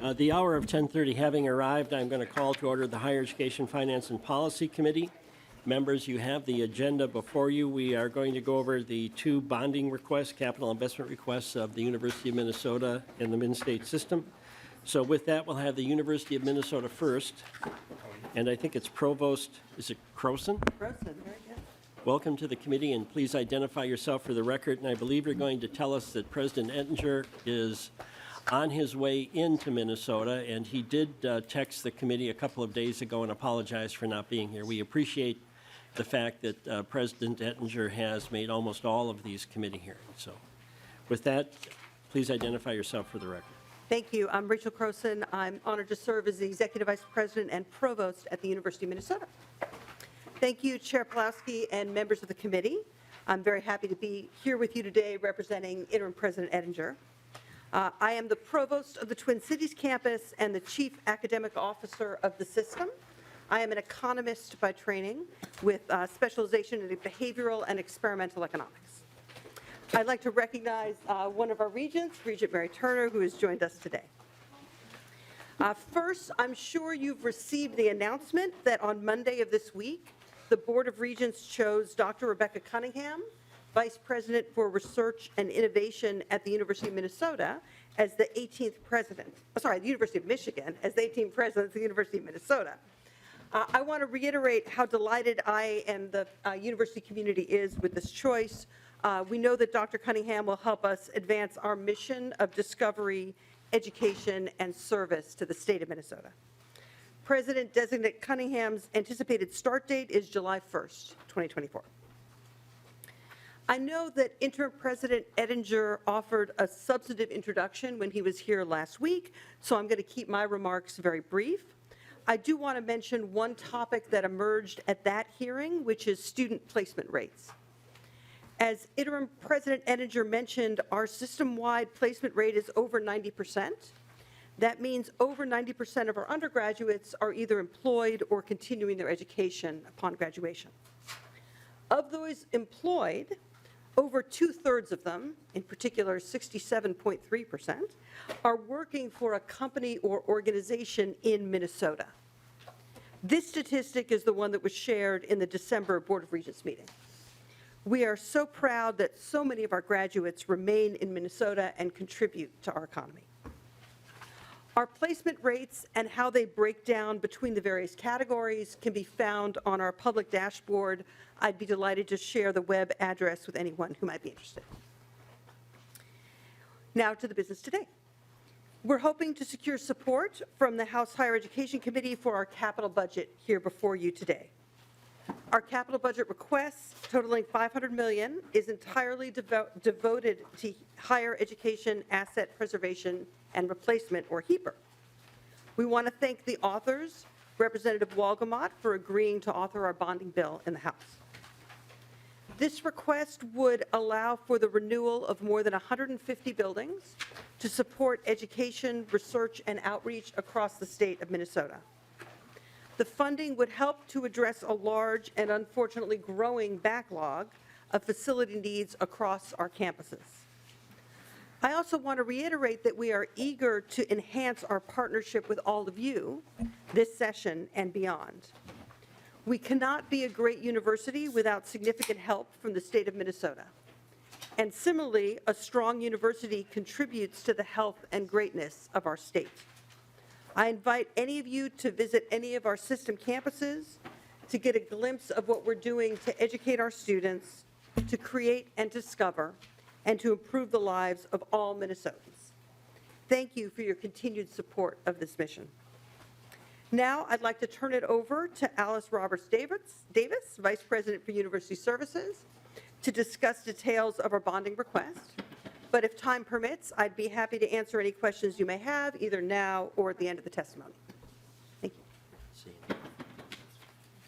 The hour of 10:30 having arrived, I'm going to call to order the Higher Education, Finance, and Policy Committee. Members, you have the agenda before you. We are going to go over the two bonding requests, capital investment requests of the University of Minnesota and the Min-State system. So with that, we'll have the University of Minnesota first. And I think it's Provost, is it Croson? Croson, very good. Welcome to the committee, and please identify yourself for the record. And I believe you're going to tell us that President Ettinger is on his way into Minnesota, and he did text the committee a couple of days ago and apologize for not being here. We appreciate the fact that President Ettinger has made almost all of these committee hearings. So with that, please identify yourself for the record. Thank you. I'm Rachel Croson. I'm honored to serve as the Executive Vice President and Provost at the University of Minnesota. Thank you, Chair Pawlowski and members of the committee. I'm very happy to be here with you today representing Interim President Ettinger. I am the Provost of the Twin Cities campus and the Chief Academic Officer of the system. I am an economist by training with specialization in behavioral and experimental economics. I'd like to recognize one of our regents, Regent Mary Turner, who has joined us today. First, I'm sure you've received the announcement that on Monday of this week, the Board of Regents chose Dr. Rebecca Cunningham, Vice President for Research and Innovation at the University of Minnesota, as the 18th president, the University of Michigan, as the 18th president of the University of Minnesota. I want to reiterate how delighted I and the university community is with this choice. We know that Dr. Cunningham will help us advance our mission of discovery, education, and service to the state of Minnesota. President-designate Cunningham's anticipated start date is July 1st, 2024. I know that Interim President Ettinger offered a substantive introduction when he was here last week, so I'm going to keep my remarks very brief. I do want to mention one topic that emerged at that hearing, which is student placement rates. As Interim President Ettinger mentioned, our system-wide placement rate is over 90%. That means over 90% of our undergraduates are either employed or continuing their education upon graduation. Of those employed, over 2/3 of them, in particular 67.3%, are working for a company or organization in Minnesota. This statistic is the one that was shared in the December Board of Regents meeting. We are so proud that so many of our graduates remain in Minnesota and contribute to our economy. Our placement rates and how they break down between the various categories can be found on our public dashboard. I'd be delighted to share the web address with anyone who might be interested. Now to the business today. We're hoping to secure support from the House Higher Education Committee for our capital budget here before you today. Our capital budget request, totaling $500 million, is entirely devoted to higher education asset preservation and replacement, or HEAPR. We want to thank the authors, Representative Walgamot, for agreeing to author our bonding bill in the House. This request would allow for the renewal of more than 150 buildings to support education, research, and outreach across the state of Minnesota. The funding would help to address a large and unfortunately growing backlog of facility needs across our campuses. I also want to reiterate that we are eager to enhance our partnership with all of you this session and beyond. We cannot be a great university without significant help from the state of Minnesota. And similarly, a strong university contributes to the health and greatness of our state. I invite any of you to visit any of our system campuses to get a glimpse of what we're doing to educate our students, to create and discover, and to improve the lives of all Minnesotans. Thank you for your continued support of this mission. Now, I'd like to turn it over to Alice Roberts-Davis, Vice President for University Services, to discuss details of our bonding request. But if time permits, I'd be happy to answer any questions you may have, either now or at the end of the testimony. Thank you.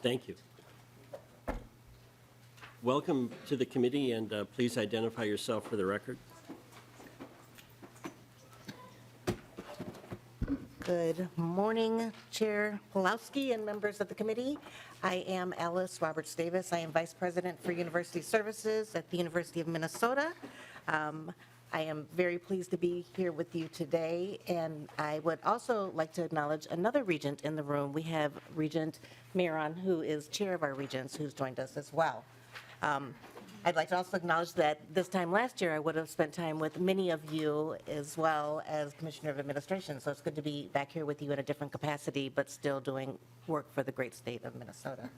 Thank you. Welcome to the committee, and please identify yourself for the record. Good morning, Chair Pawlowski and members of the committee. I am Alice Roberts-Davis. I am Vice President for University Services at the University of Minnesota. I am very pleased to be here with you today, and I would also like to acknowledge another regent in the room. We have Regent Miron, who is chair of our regents, who's joined us as well. I'd like to also acknowledge that this time last year, I would have spent time with many of you as well as Commissioner of Administration, so it's good to be back here with you in a different capacity, but still doing work for the great state of Minnesota.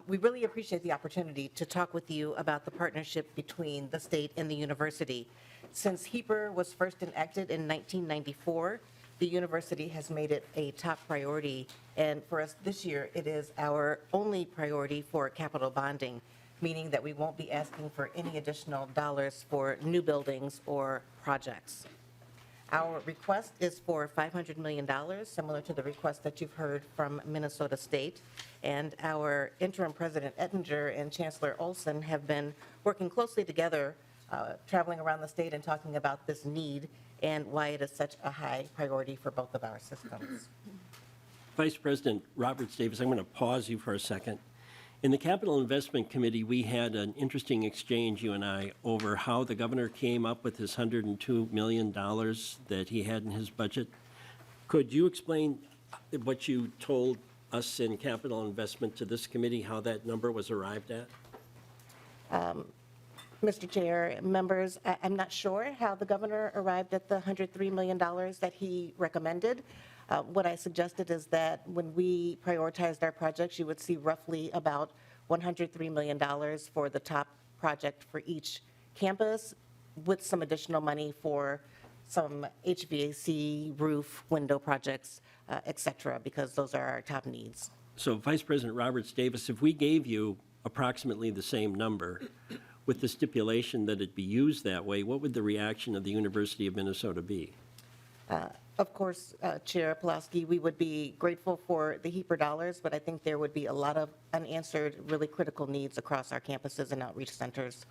We really appreciate the opportunity to talk with you about the partnership between the state and the university. Since HEAPR was first enacted in 1994, the university has made it a top priority, and for us this year, it is our only priority for capital bonding, meaning that we won't be asking for any additional dollars for new buildings or projects. Our request is for $500 million, similar to the request that you've heard from Minnesota State. And our interim President Ettinger and Chancellor Olson have been working closely together, traveling around the state and talking about this need and why it is such a high priority for both of our systems. Vice President Roberts Davis, I'm going to pause you for a second. In the Capital Investment Committee, we had an interesting exchange, you and I, over how the governor came up with this $102 million that he had in his budget. Could you explain what you told us in Capital Investment to this committee, how that number was arrived at? Mr. Chair, members, I'm not sure how the governor arrived at the $103 million that he recommended. What I suggested is that when we prioritized our projects, you would see roughly about $103 million for the top project for each campus, with some additional money for some HVAC, roof, window projects, et cetera, because those are our top needs. So Vice President Roberts Davis, if we gave you approximately the same number with the stipulation that it be used that way, what would the reaction of the University of Minnesota be? Of course, Chair Pulaski, we would be grateful for the HEAPR dollars, but I think there would be a lot of unanswered, really critical needs across our campuses and outreach centers.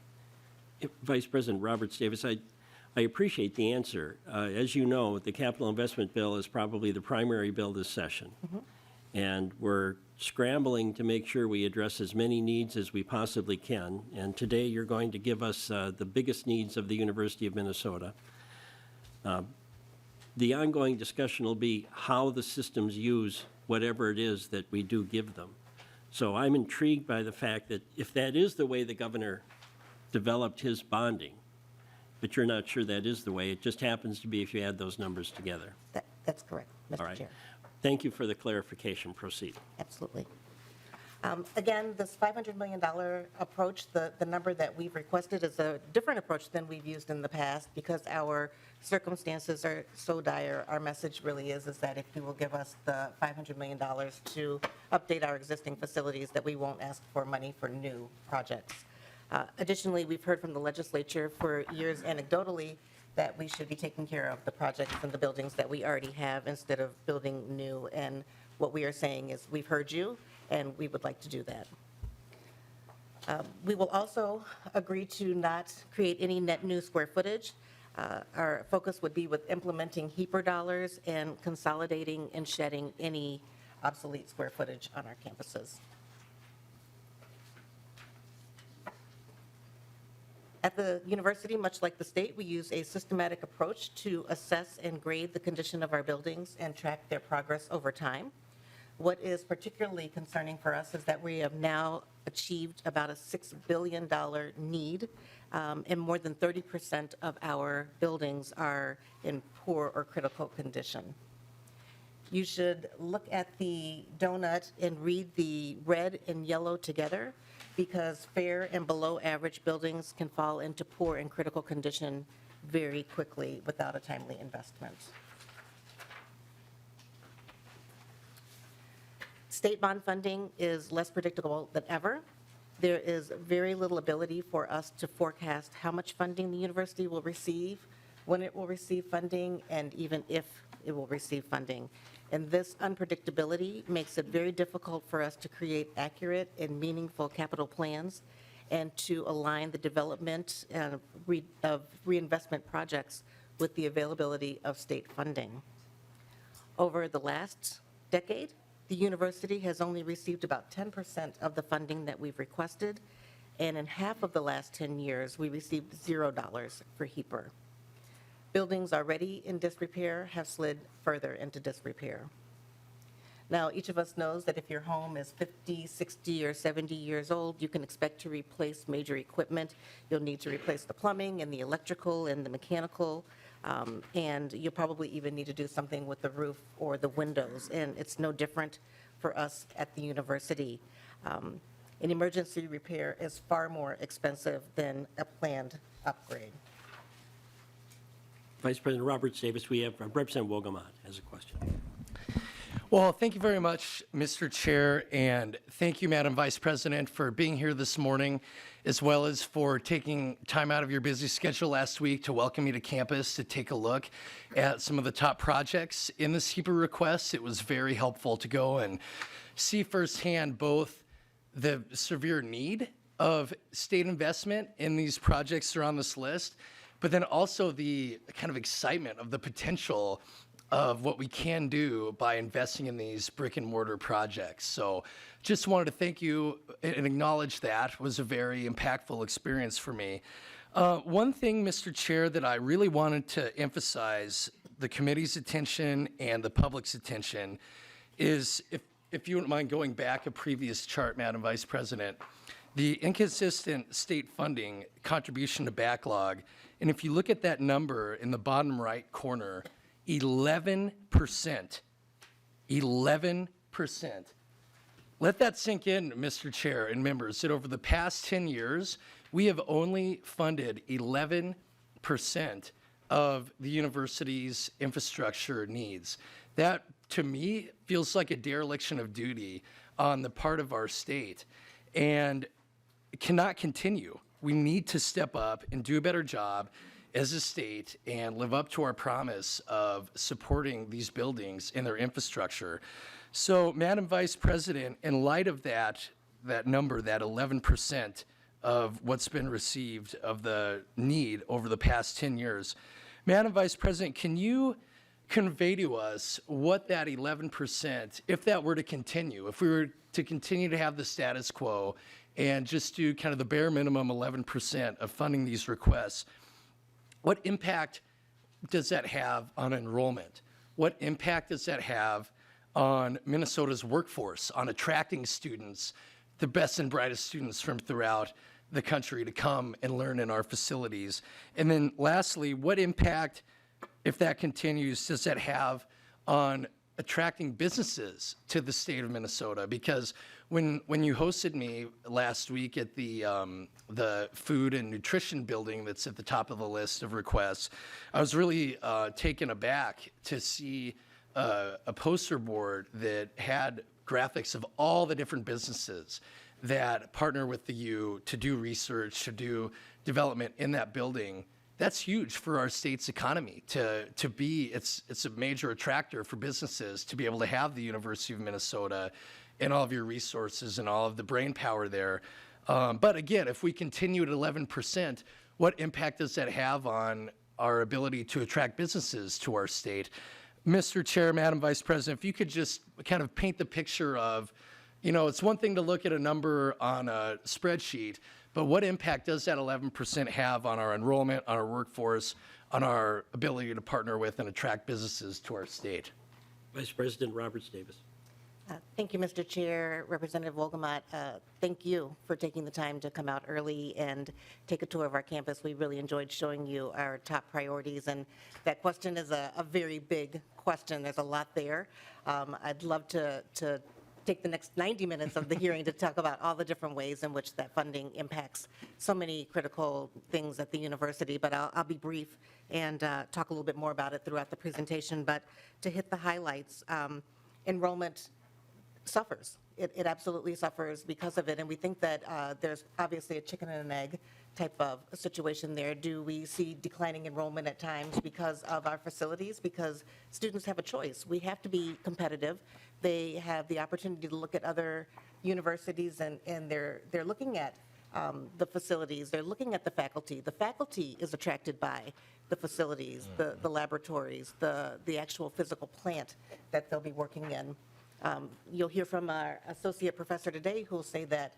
Vice President Roberts Davis, I appreciate the answer. As you know, the capital investment bill is probably the primary bill this session. And we're scrambling to make sure we address as many needs as we possibly can. And today you're going to give us the biggest needs of the University of Minnesota. The ongoing discussion will be how the systems use whatever it is that we do give them. So I'm intrigued by the fact that if that is the way the governor developed his bonding, but you're not sure that is the way, it just happens to be if you add those numbers together. That's correct, All Mr. right. Chair. Thank you for the clarification. Proceed. Absolutely. Again, this $500 million approach, the number that we've requested is a different approach than we've used in the past because our circumstances are so dire. Our message really is that if you will give us the $500 million to update our existing facilities, that we won't ask for money for new projects. Additionally, we've heard from the legislature for years anecdotally that we should be taking care of the projects and the buildings that we already have instead of building new. And what we are saying is we've heard you, and we would like to do that. We will also agree to not create any net new square footage. Our focus would be with implementing HEAPR dollars and consolidating and shedding any obsolete square footage on our campuses. At the university, much like the state, we use a systematic approach to assess and grade the condition of our buildings and track their progress over time. What is particularly concerning for us is that we have now achieved about a $6 billion need, and more than 30% of our buildings are in poor or critical condition. You should look at the donut and read the red and yellow together, because fair and below average buildings can fall into poor and critical condition very quickly without a timely investment. State bond funding is less predictable than ever. There is very little ability for us to forecast how much funding the university will receive, when it will receive funding, and even if it will receive funding. And this unpredictability makes it very difficult for us to create accurate and meaningful capital plans and to align the development of reinvestment projects with the availability of state funding. Over the last decade, the university has only received about 10% of the funding that we've requested, and in half of the last 10 years, we received $0 for HEAPR. Buildings already in disrepair have slid further into disrepair. Now, each of us knows that if your home is 50, 60, or 70 years old, you can expect to replace major equipment. You'll need to replace the plumbing and the electrical and the mechanical, and you'll probably even need to do something with the roof or the windows, and it's no different for us at the university. An emergency repair is far more expensive than a planned upgrade. Vice President Roberts Davis, we have Representative Wolgamott has a question. Well, thank you very much, Mr. Chair, and thank you, Madam Vice President, for being here this morning, as well as for taking time out of your busy schedule last week to welcome me to campus to take a look at some of the top projects in this HEAPR request. It was very helpful to go and see firsthand both the severe need of state investment in these projects that are on this list, but then also the kind of excitement of the potential of what we can do by investing in these brick and mortar projects. So just wanted to thank you and acknowledge that was a very impactful experience for me. One thing, Mr. Chair, that I really wanted to emphasize the committee's attention and the public's attention is, if you wouldn't mind going back a previous chart, Madam Vice President, the inconsistent state funding contribution to backlog. And if you look at that number in the bottom right corner, 11%. 11%. Let that sink in, Mr. Chair and members, that over the past 10 years, we have only funded 11% of the university's infrastructure needs. That, to me, feels like a dereliction of duty on the part of our state and cannot continue. We need to step up and do a better job as a state and live up to our promise of supporting these buildings and their infrastructure. So, Madam Vice President, in light of that number, that 11% of what's been received of the need over the past 10 years, Madam Vice President, can you convey to us what that 11%, if that were to continue, if we were to continue to have the status quo and just do kind of the bare minimum 11% of funding these requests, what impact does that have on enrollment? What impact does that have on Minnesota's workforce, on attracting students, the best and brightest students from throughout the country to come and learn in our facilities? And then lastly, what impact, if that continues, does that have on attracting businesses to the state of Minnesota? Because when you hosted me last week at the food and nutrition building that's at the top of the list of requests, I was really taken aback to see a poster board that had graphics of all the different businesses that partner with the U to do research, to do development in that building. That's huge for our state's economy to be, it's a major attractor for businesses to be able to have the University of Minnesota and all of your resources and all of the brain power there. But again, if we continue at 11%, what impact does that have on our ability to attract businesses to our state? Mr. Chair, Madam Vice President, if you could just kind of paint the picture of, it's one thing to look at a number on a spreadsheet, but what impact does that 11% have on our enrollment, on our workforce, on our ability to partner with and attract businesses to our state? Vice President Roberts Davis. Thank you, Mr. Chair. Representative Wolgamott, thank you for taking the time to come out early and take a tour of our campus. We really enjoyed showing you our top priorities, and that question is a very big question. There's a lot there. I'd love to take the next 90 minutes of the hearing to talk about all the different ways in which that funding impacts so many critical things at the university, but I'll be brief and talk a little bit more about it throughout the presentation. But to hit the highlights, enrollment suffers. It absolutely suffers because of it, and we think that there's obviously a chicken and an egg type of situation there. Do we see declining enrollment at times because of our facilities? Because students have a choice. We have to be competitive. They have the opportunity to look at other universities, and they're looking at the facilities. They're looking at the faculty. The faculty is attracted by the facilities, the laboratories, the actual physical plant that they'll be working in. You'll hear from our associate professor today who will say that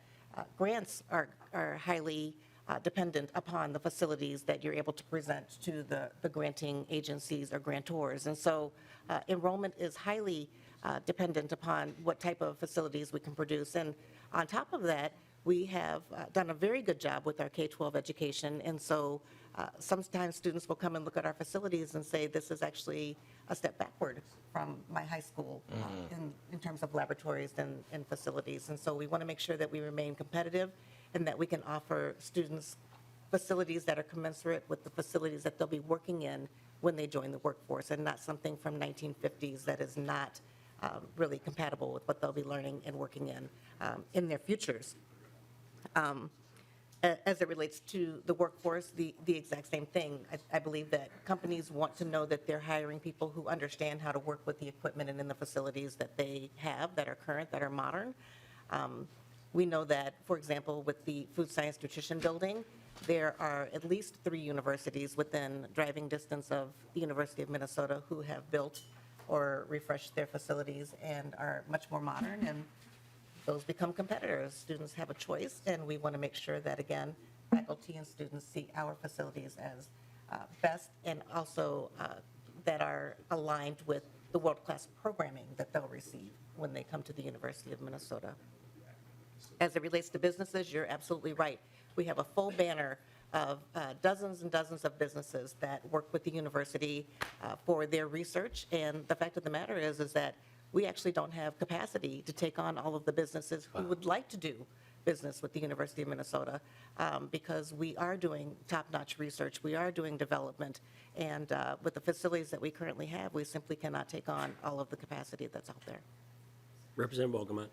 grants are highly dependent upon the facilities that you're able to present to the granting agencies or grantors. And so enrollment is highly dependent upon what type of facilities we can produce. And on top of that, we have done a very good job with our K-12 education. And so sometimes students will come and look at our facilities and say, this is actually a step backward from my high school in terms of laboratories and facilities. And so we want to make sure that we remain competitive and that we can offer students facilities that are commensurate with the facilities that they'll be working in when they join the workforce, and not something from 1950s that is not really compatible with what they'll be learning and working in their futures. As it relates to the workforce, the exact same thing. I believe that companies want to know that they're hiring people who understand how to work with the equipment and in the facilities that they have, that are current, that are modern. We know that, for example, with the Food Science Nutrition Building, there are at least 3 universities within driving distance of the University of Minnesota who have built or refreshed their facilities and are much more modern, and those become competitors. Students have a choice, and we want to make sure that, again, faculty and students see our facilities as best, and also that are aligned with the world-class programming that they'll receive when they come to the University of Minnesota. As it relates to businesses, you're absolutely right. We have a full banner of dozens and dozens of businesses that work with the university for their research, and the fact of the matter is that we actually don't have capacity to take on all of the businesses who would like to do business with the University of Minnesota, because we are doing top-notch research, we are doing development, and with the facilities that we currently have, we simply cannot take on all of the capacity that's out there. Representative Vogelman.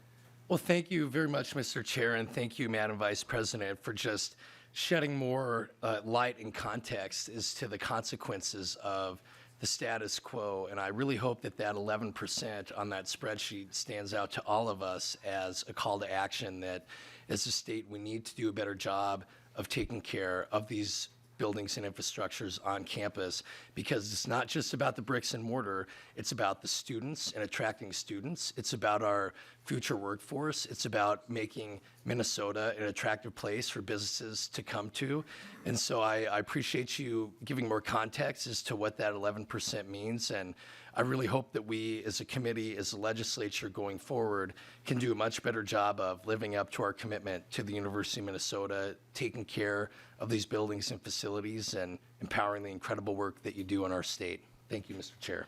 Well, thank you very much, Mr. Chair, and thank you, Madam Vice President, for just shedding more light and context as to the consequences of the status quo. And I really hope that that 11% on that spreadsheet stands out to all of us as a call to action, that as a state, we need to do a better job of taking care of these buildings and infrastructures on campus, because it's not just about the bricks and mortar, it's about the students and attracting students. It's about our future workforce. It's about making Minnesota an attractive place for businesses to come to. And so I appreciate you giving more context as to what that 11% means. And I really hope that we as a committee, as a legislature going forward, can do a much better job of living up to our commitment to the University of Minnesota, taking care of these buildings and facilities, and empowering the incredible work that you do in our state. Thank you, Mr. Chair.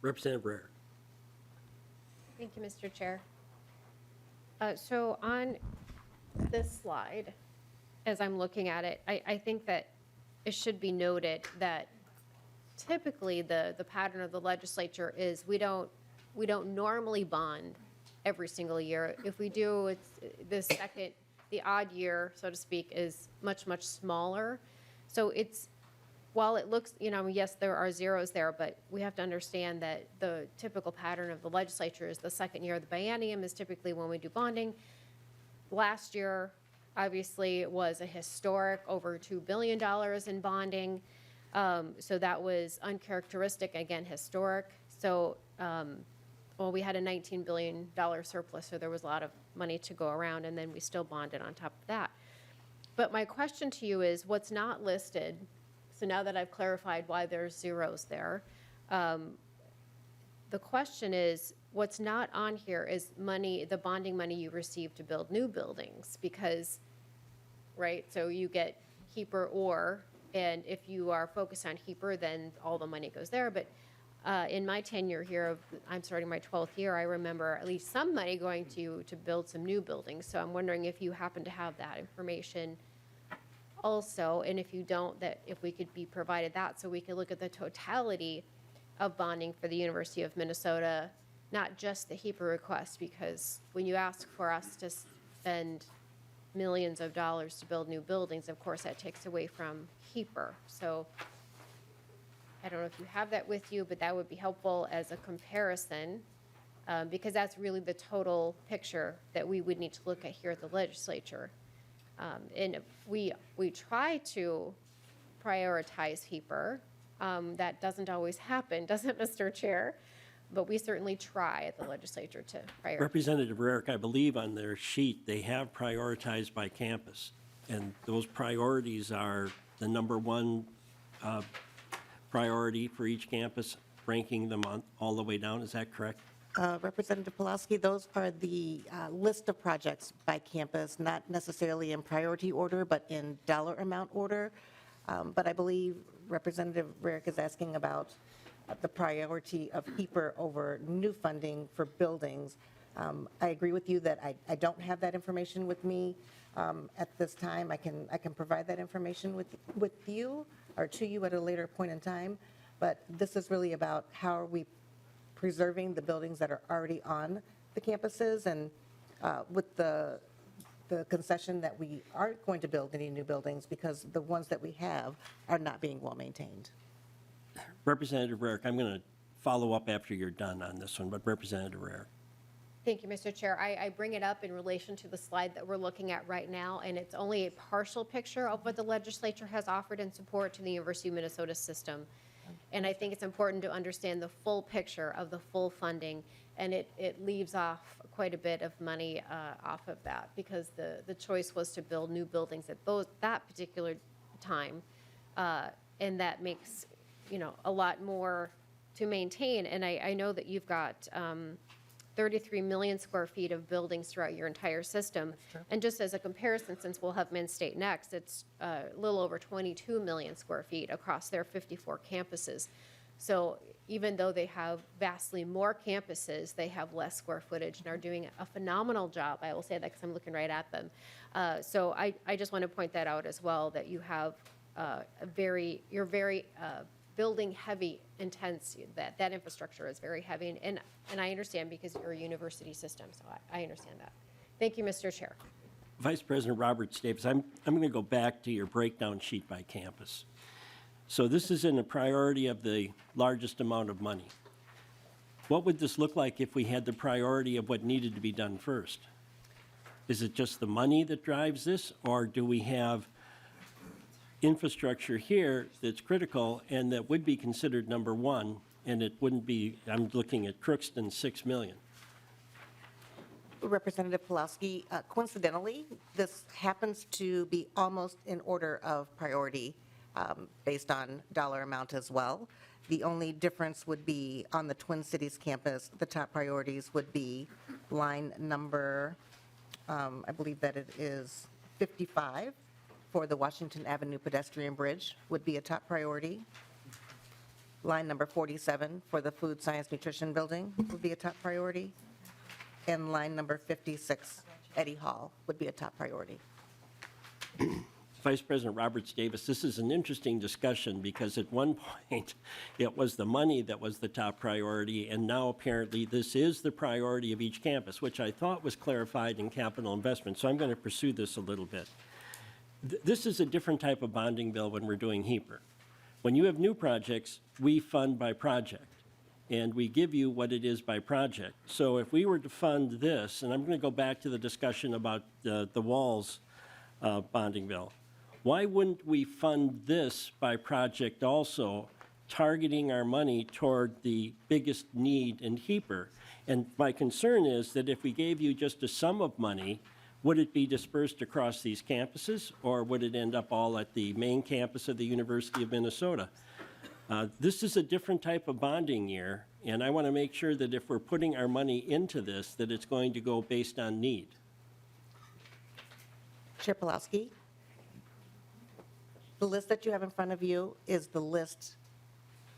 Representative Rare. Thank you, Mr. Chair. So on this slide, as I'm looking at it, I think that it should be noted that typically the pattern of the legislature is we don't normally bond every single year. If we do, it's the odd year, so to speak, is much, much smaller. So while it looks, yes, there are zeros there, but we have to understand that the typical pattern of the legislature is the second year of the biennium is typically when we do bonding. Last year, obviously, was a historic over $2 billion in bonding. So that was uncharacteristic, again, historic. So, we had a $19 billion surplus, so there was a lot of money to go around, and then we still bonded on top of that. But my question to you is, what's not listed, so now that I've clarified why there's zeros there, the question is, what's not on here is money, the bonding money you receive to build new buildings, because, right, so you get HEAPR or, and if you are focused on HEAPR, then all the money goes there. But in my tenure here, I'm starting my 12th year, I remember at least some money going to build some new buildings. So I'm wondering if you happen to have that information also, and if you don't, that if we could be provided that so we could look at the totality of bonding for the University of Minnesota, not just the HEAPR request, because when you ask for us to spend millions of dollars to build new buildings, of course that takes away from HEAPR. So I don't know if you have that with you, but that would be helpful as a comparison, because that's really the total picture that we would need to look at here at the legislature. And we try to prioritize HEAPR. That doesn't always happen, does it, Mr. Chair? But we certainly try at the legislature to prioritize. Representative Rarick, I believe on their sheet, they have prioritized by campus. And those priorities are the number one priority for each campus, ranking them on all the way down. Is that correct? Representative Pulaski, those are the list of projects by campus, not necessarily in priority order, but in dollar amount order. But I believe Representative Rarick is asking about the priority of HEAPR over new funding for buildings. I agree with you that I don't have that information with me at this time. I can provide that information with you or to you at a later point in time. But this is really about how are we preserving the buildings that are already on the campuses, and with the concession that we aren't going to build any new buildings because the ones that we have are not being well maintained. Representative Rarick, I'm going to follow up after you're done on this one, but Representative Rarick. Thank you, Mr. Chair. I bring it up in relation to the slide that we're looking at right now, and it's only a partial picture of what the legislature has offered in support to the University of Minnesota system. And I think it's important to understand the full picture of the full funding, and it leaves off quite a bit of money off of that, because the choice was to build new buildings at that particular time, and that makes, a lot more to maintain. And I know that you've got 33 million square feet of buildings throughout your entire system. And just as a comparison, since we'll have Minn State next, it's a little over 22 million square feet across their 54 campuses. So even though they have vastly more campuses, they have less square footage and are doing a phenomenal job. I will say that because I'm looking right at them. So I just want to point that out as well, that you have you're very building heavy, intense, that infrastructure is very heavy. And I understand because you're a university system, so I understand that. Thank you, Mr. Chair. Vice President Roberts Davis, I'm going to go back to your breakdown sheet by campus. So this is in the priority of the largest amount of money. What would this look like if we had the priority of what needed to be done first? Is it just the money that drives this, or do we have infrastructure here that's critical and that would be considered number one, and it wouldn't be, I'm looking at Crookston, 6 million. Representative Pulaski, coincidentally, this happens to be almost in order of priority based on dollar amount as well. The only difference would be on the Twin Cities campus, the top priorities would be line number, I believe that it is 55, for the Washington Avenue pedestrian bridge would be a top priority. Line number 47 for the food science nutrition building would be a top priority. And line number 56, Eddie Hall, would be a top priority. Vice President Roberts Davis, this is an interesting discussion because at one point it was the money that was the top priority, and now apparently this is the priority of each campus, which I thought was clarified in capital investment. So I'm going to pursue this a little bit. This is a different type of bonding bill when we're doing HEAPR. When you have new projects, we fund by project, and we give you what it is by project. So if we were to fund this, and I'm going to go back to the discussion about the walls bonding bill, why wouldn't we fund this by project also, targeting our money toward the biggest need in HEAPR? And my concern is that if we gave you just a sum of money, would it be dispersed across these campuses, or would it end up all at the main campus of the University of Minnesota? This is a different type of bonding year, and I want to make sure that if we're putting our money into this, that it's going to go based on need. Chair Pulaski, the list that you have in front of you is the list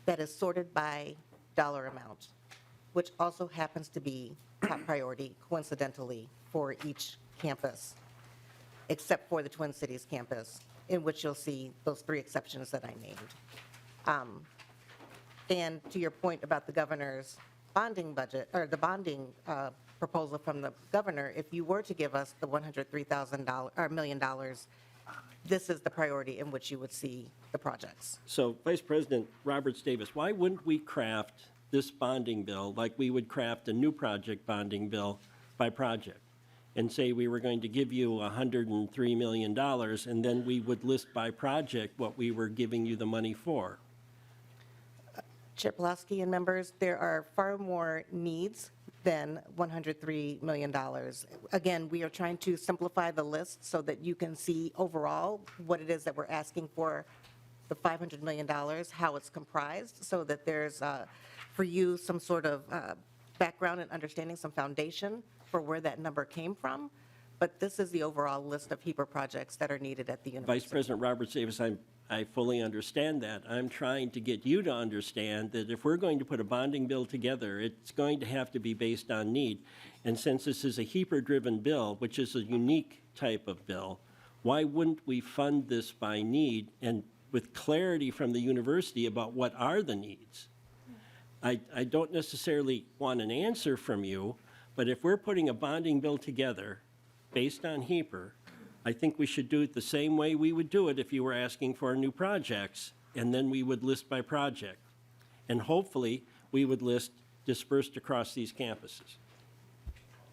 that is sorted by dollar amount, which also happens to be top priority, coincidentally, for each campus, except for the Twin Cities campus, in which you'll see those 3 exceptions that I named. And to your point about the governor's bonding budget, or the bonding proposal from the governor, if you were to give us the $103 million, this is the priority in which you would see the projects. So, Vice President Roberts Davis, why wouldn't we craft this bonding bill like we would craft a new project bonding bill by project? And say we were going to give you $103 million, and then we would list by project what we were giving you the money for. Chair Pulaski and members, there are far more needs than $103 million. Again, we are trying to simplify the list so that you can see overall what it is that we're asking for the $500 million, how it's comprised, so that there's, for you, some sort of background and understanding, some foundation for where that number came from. But this is the overall list of HEPA projects that are needed at the university. Vice President Roberts Davis, I fully understand that. I'm trying to get you to understand that if we're going to put a bonding bill together, it's going to have to be based on need. And since this is a HEPA-driven bill, which is a unique type of bill, why wouldn't we fund this by need and with clarity from the university about what are the needs? I don't necessarily want an answer from you, but if we're putting a bonding bill together based on HEPA, I think we should do it the same way we would do it if you were asking for new projects, and then we would list by project. And hopefully, we would list dispersed across these campuses.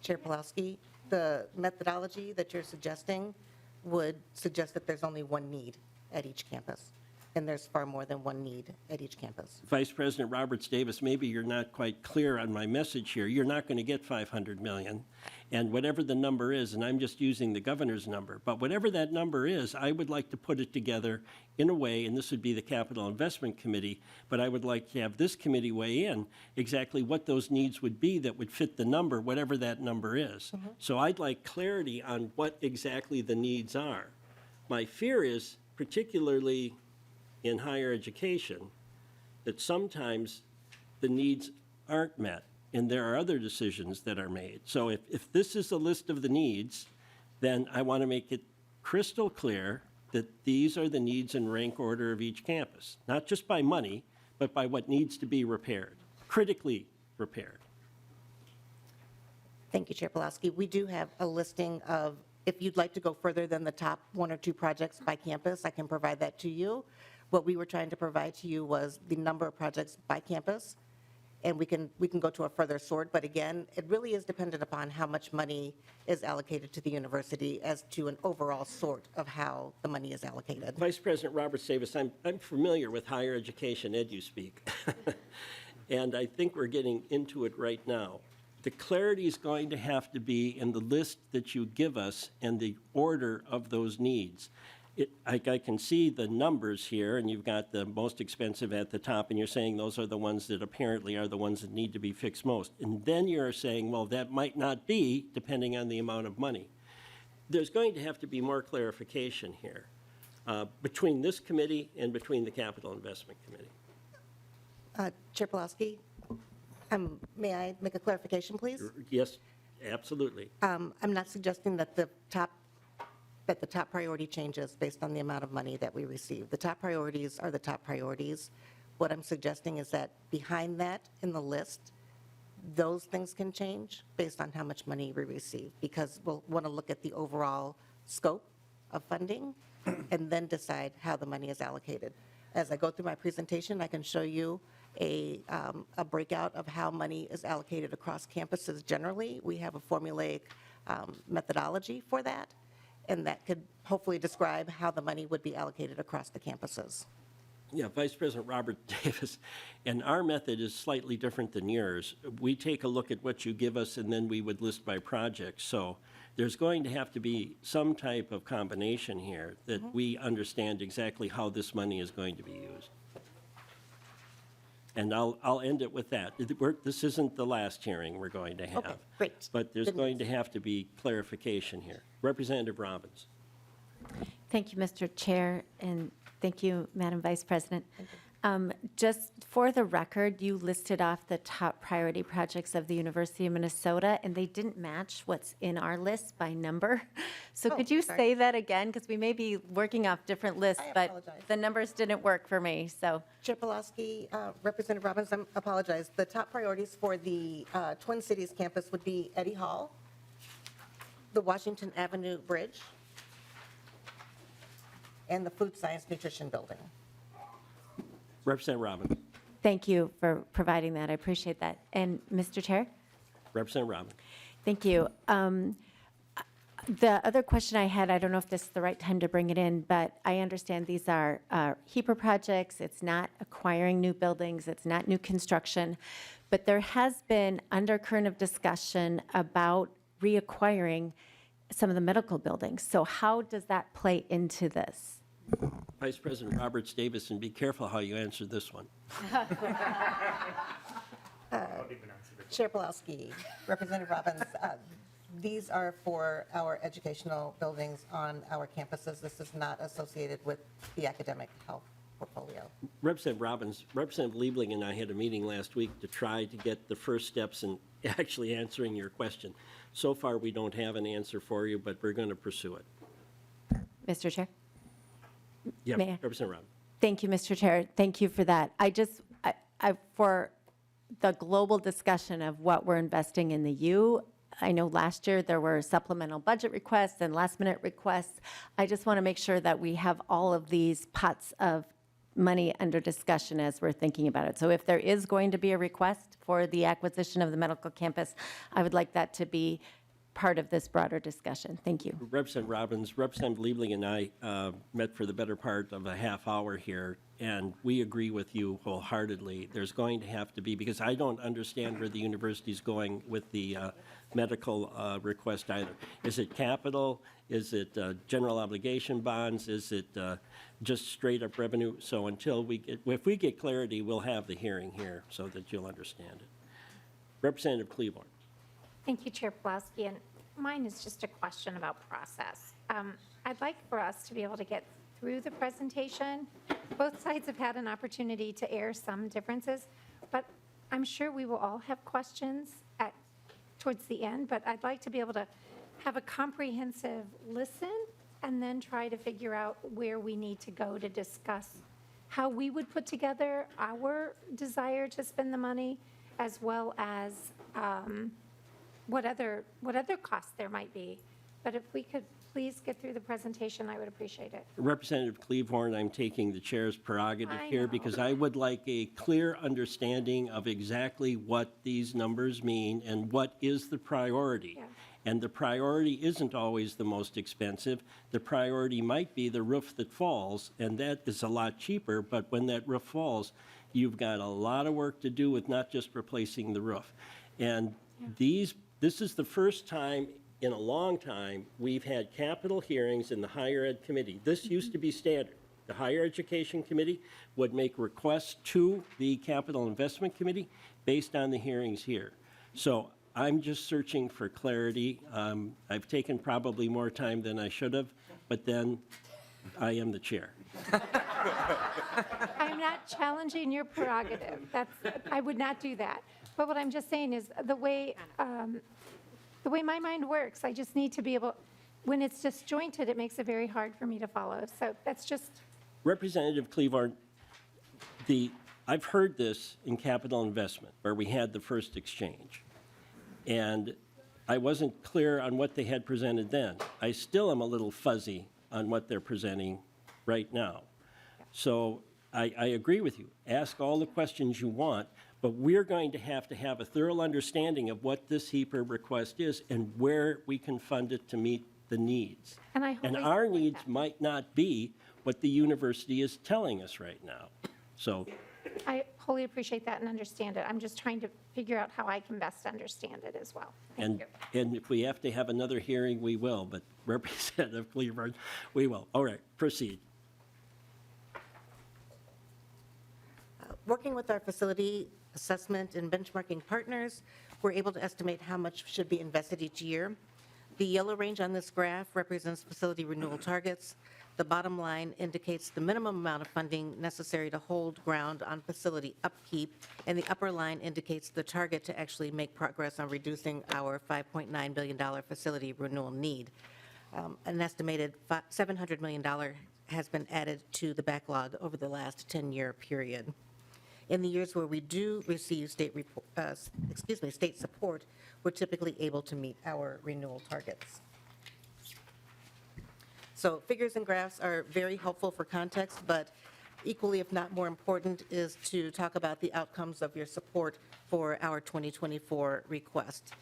Chair Pulaski, the methodology that you're suggesting would suggest that there's only one need at each campus, and there's far more than one need at each campus. Vice President Roberts Davis, maybe you're not quite clear on my message here. You're not going to get $500 million. And whatever the number is, and I'm just using the governor's number, but whatever that number is, I would like to put it together in a way, and this would be the Capital Investment Committee, but I would like to have this committee weigh in exactly what those needs would be that would fit the number, whatever that number is. So I'd like clarity on what exactly the needs are. My fear is, particularly in higher education, that sometimes the needs aren't met, and there are other decisions that are made. So if this is a list of the needs, then I want to make it crystal clear that these are the needs in rank order of each campus, not just by money, but by what needs to be repaired, critically repaired. Thank you, Chair Pulaski. We do have a listing of, if you'd like to go further than the top one or two projects by campus, I can provide that to you. What we were trying to provide to you was the number of projects by campus, and we can go to a further sort, but again, it really is dependent upon how much money is allocated to the university as to an overall sort of how the money is allocated. Vice President Roberts Davis, I'm familiar with higher education EduSpeak, and I think we're getting into it right now. The clarity is going to have to be in the list that you give us and the order of those needs. I can see the numbers here, and you've got the most expensive at the top, and you're saying those are the ones that apparently are the ones that need to be fixed most. And then you're saying, well, that might not be, depending on the amount of money. There's going to have to be more clarification here between this committee and between the Capital Investment Committee. Chair Pulaski, may I make a clarification, please? Yes, absolutely. I'm not suggesting that the top priority changes based on the amount of money that we receive. The top priorities are the top priorities. What I'm suggesting is that behind that in the list, those things can change based on how much money we receive, because we'll want to look at the overall scope of funding and then decide how the money is allocated. As I go through my presentation, I can show you a breakout of how money is allocated across campuses generally. We have a formulaic methodology for that, and that could hopefully describe how the money would be allocated across the campuses. Yeah, Vice President Robert Davis, and our method is slightly different than yours. We take a look at what you give us, and then we would list by project. So there's going to have to be some type of combination here that we understand exactly how this money is going to be used. And I'll end it with that. This isn't the last hearing we're going to have. Okay, great. But there's Good going to news. have to be clarification here. Representative Robbins. Thank you, Mr. Chair, and thank you, Madam Vice President. Just for the record, you listed off the top priority projects of the University of Minnesota, and they didn't match what's in our list by number. So could you sorry. say that again? Because we may be working off different lists, I but apologize. the numbers didn't work for me, so. Chair Pulaski, Representative Robbins, I apologize. The top priorities for the Twin Cities campus would be Eddy Hall, the Washington Avenue Bridge, and the Food Science Nutrition Building. Representative Robbins. Thank you for providing that. I appreciate that. And Mr. Chair? Representative Robbins. Thank you. The other question I had, I don't know if this is the right time to bring it in, but I understand these are HEPA projects. It's not acquiring new buildings, it's not new construction, but there has been undercurrent of discussion about reacquiring some of the medical buildings. So how does that play into this? Vice President Roberts Davis, and be careful how you answer this one. Chair Pulowski, Representative Robbins, these are for our educational buildings on our campuses. This is not associated with the academic health portfolio. Representative Robbins, Representative Liebling and I had a meeting last week to try to get the first steps in actually answering your question. So far, we don't have an answer for you, but we're going to pursue it. Mr. Chair? Yeah, May I? Representative Robbins. Thank you, Mr. Chair. Thank you for that. For the global discussion of what we're investing in the U, I know last year there were supplemental budget requests and last-minute requests. I just want to make sure that we have all of these pots of money under discussion as we're thinking about it. So if there is going to be a request for the acquisition of the medical campus, I would like that to be part of this broader discussion. Thank you. Representative Robbins, Representative Liebling and I met for the better part of a half hour here, and we agree with you wholeheartedly. There's going to have to be, because I don't understand where the university's going with the medical request either. Is it capital? Is it general obligation bonds? Is it just straight up revenue? So until if we get clarity, we'll have the hearing here so that you'll understand it. Representative Cleveland. Thank you, Chair Pulaski, and mine is just a question about process. I'd like for us to be able to get through the presentation. Both sides have had an opportunity to air some differences, but I'm sure we will all have questions towards the end, but I'd like to be able to have a comprehensive listen and then try to figure out where we need to go to discuss how we would put together our desire to spend the money, as well as what other costs there might be. But if we could please get through the presentation, I would appreciate it. Representative Cleveland, I'm taking the chair's prerogative I here know. because I would like a clear understanding of exactly what these numbers mean and what is the priority. Yeah. And the priority isn't always the most expensive. The priority might be the roof that falls, and that is a lot cheaper, but when that roof falls, you've got a lot of work to do with not just replacing the roof. And this is the first time in a long time we've had capital hearings in the Higher Ed Committee. This used to be standard. The Higher Education Committee would make requests to the Capital Investment Committee based on the hearings here. So I'm just searching for clarity. I've taken probably more time than I should have, but then I am the chair. I'm not challenging your prerogative. I would not do that. But what I'm just saying is the way my mind works, I just need to be able, when it's disjointed, it makes it very hard for me to follow. So that's just, Representative Cleveland, I've heard this in capital investment where we had the first exchange. And I wasn't clear on what they had presented then. I still am a little fuzzy on what they're presenting right now. So I agree with you. Ask all the questions you want, but we're going to have a thorough understanding of what this HEPA request is and where we can fund it to meet the needs. and I And wholly our support needs that. might not be what the university is telling us right now. So I wholly appreciate that and understand it. I'm just trying to figure out how I can best understand it as well. Thank you. And if we have to have another hearing, we will, but Representative Cleveland, we will. All right, proceed. Working with our facility assessment and benchmarking partners, we're able to estimate how much should be invested each year. The yellow range on this graph represents facility renewal targets. The bottom line indicates the minimum amount of funding necessary to hold ground on facility upkeep, and the upper line indicates the target to actually make progress on reducing our $5.9 billion facility renewal need. An estimated $700 million has been added to the backlog over the last 10-year period. In the years where we do receive state support, we're typically able to meet our renewal targets. So figures and graphs are very helpful for context, but equally, if not more important, is to talk about the outcomes of your support for our 2024 request.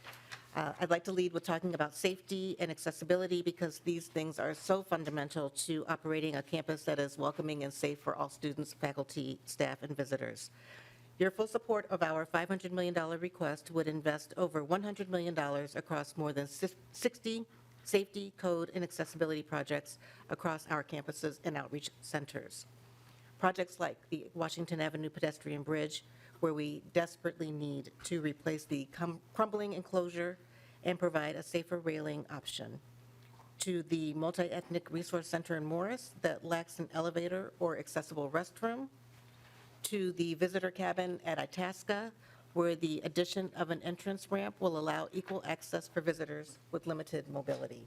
I'd like to lead with talking about safety and accessibility because these things are so fundamental to operating a campus that is welcoming and safe for all students, faculty, staff, and visitors. Your full support of our $500 million request would invest over $100 million across more than 60 safety, code, and accessibility projects across our campuses and outreach centers. Projects like the Washington Avenue pedestrian bridge, where we desperately need to replace the crumbling enclosure and provide a safer railing option, to the multi-ethnic resource center in Morris that lacks an elevator or accessible restroom, to the visitor cabin at Itasca, where the addition of an entrance ramp will allow equal access for visitors with limited mobility.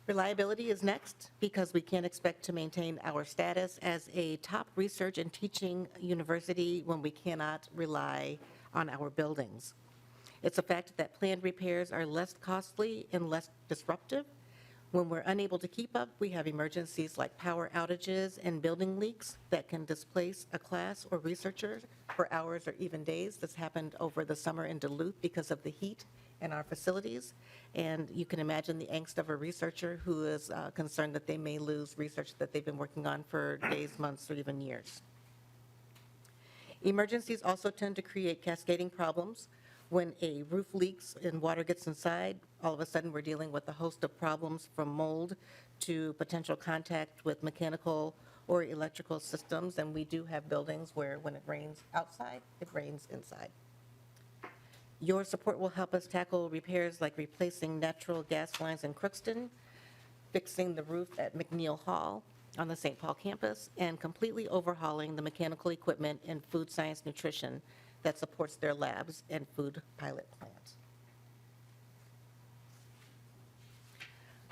Reliability is next because we can't expect to maintain our status as a top research and teaching university when we cannot rely on our buildings. It's a fact that planned repairs are less costly and less disruptive. When we're unable to keep up, we have emergencies like power outages and building leaks that can displace a class or researcher for hours or even days. This happened over the summer in Duluth because of the heat in our facilities. And you can imagine the angst of a researcher who is concerned that they may lose research that they've been working on for days, months, or even years. Emergencies also tend to create cascading problems. When a roof leaks and water gets inside, all of a sudden we're dealing with a host of problems from mold to potential contact with mechanical or electrical systems. And we do have buildings where when it rains outside, it rains inside. Your support will help us tackle repairs like replacing natural gas lines in Crookston, fixing the roof at McNeil Hall on the St. Paul campus, and completely overhauling the mechanical equipment in food science nutrition that supports their labs and food pilot plants.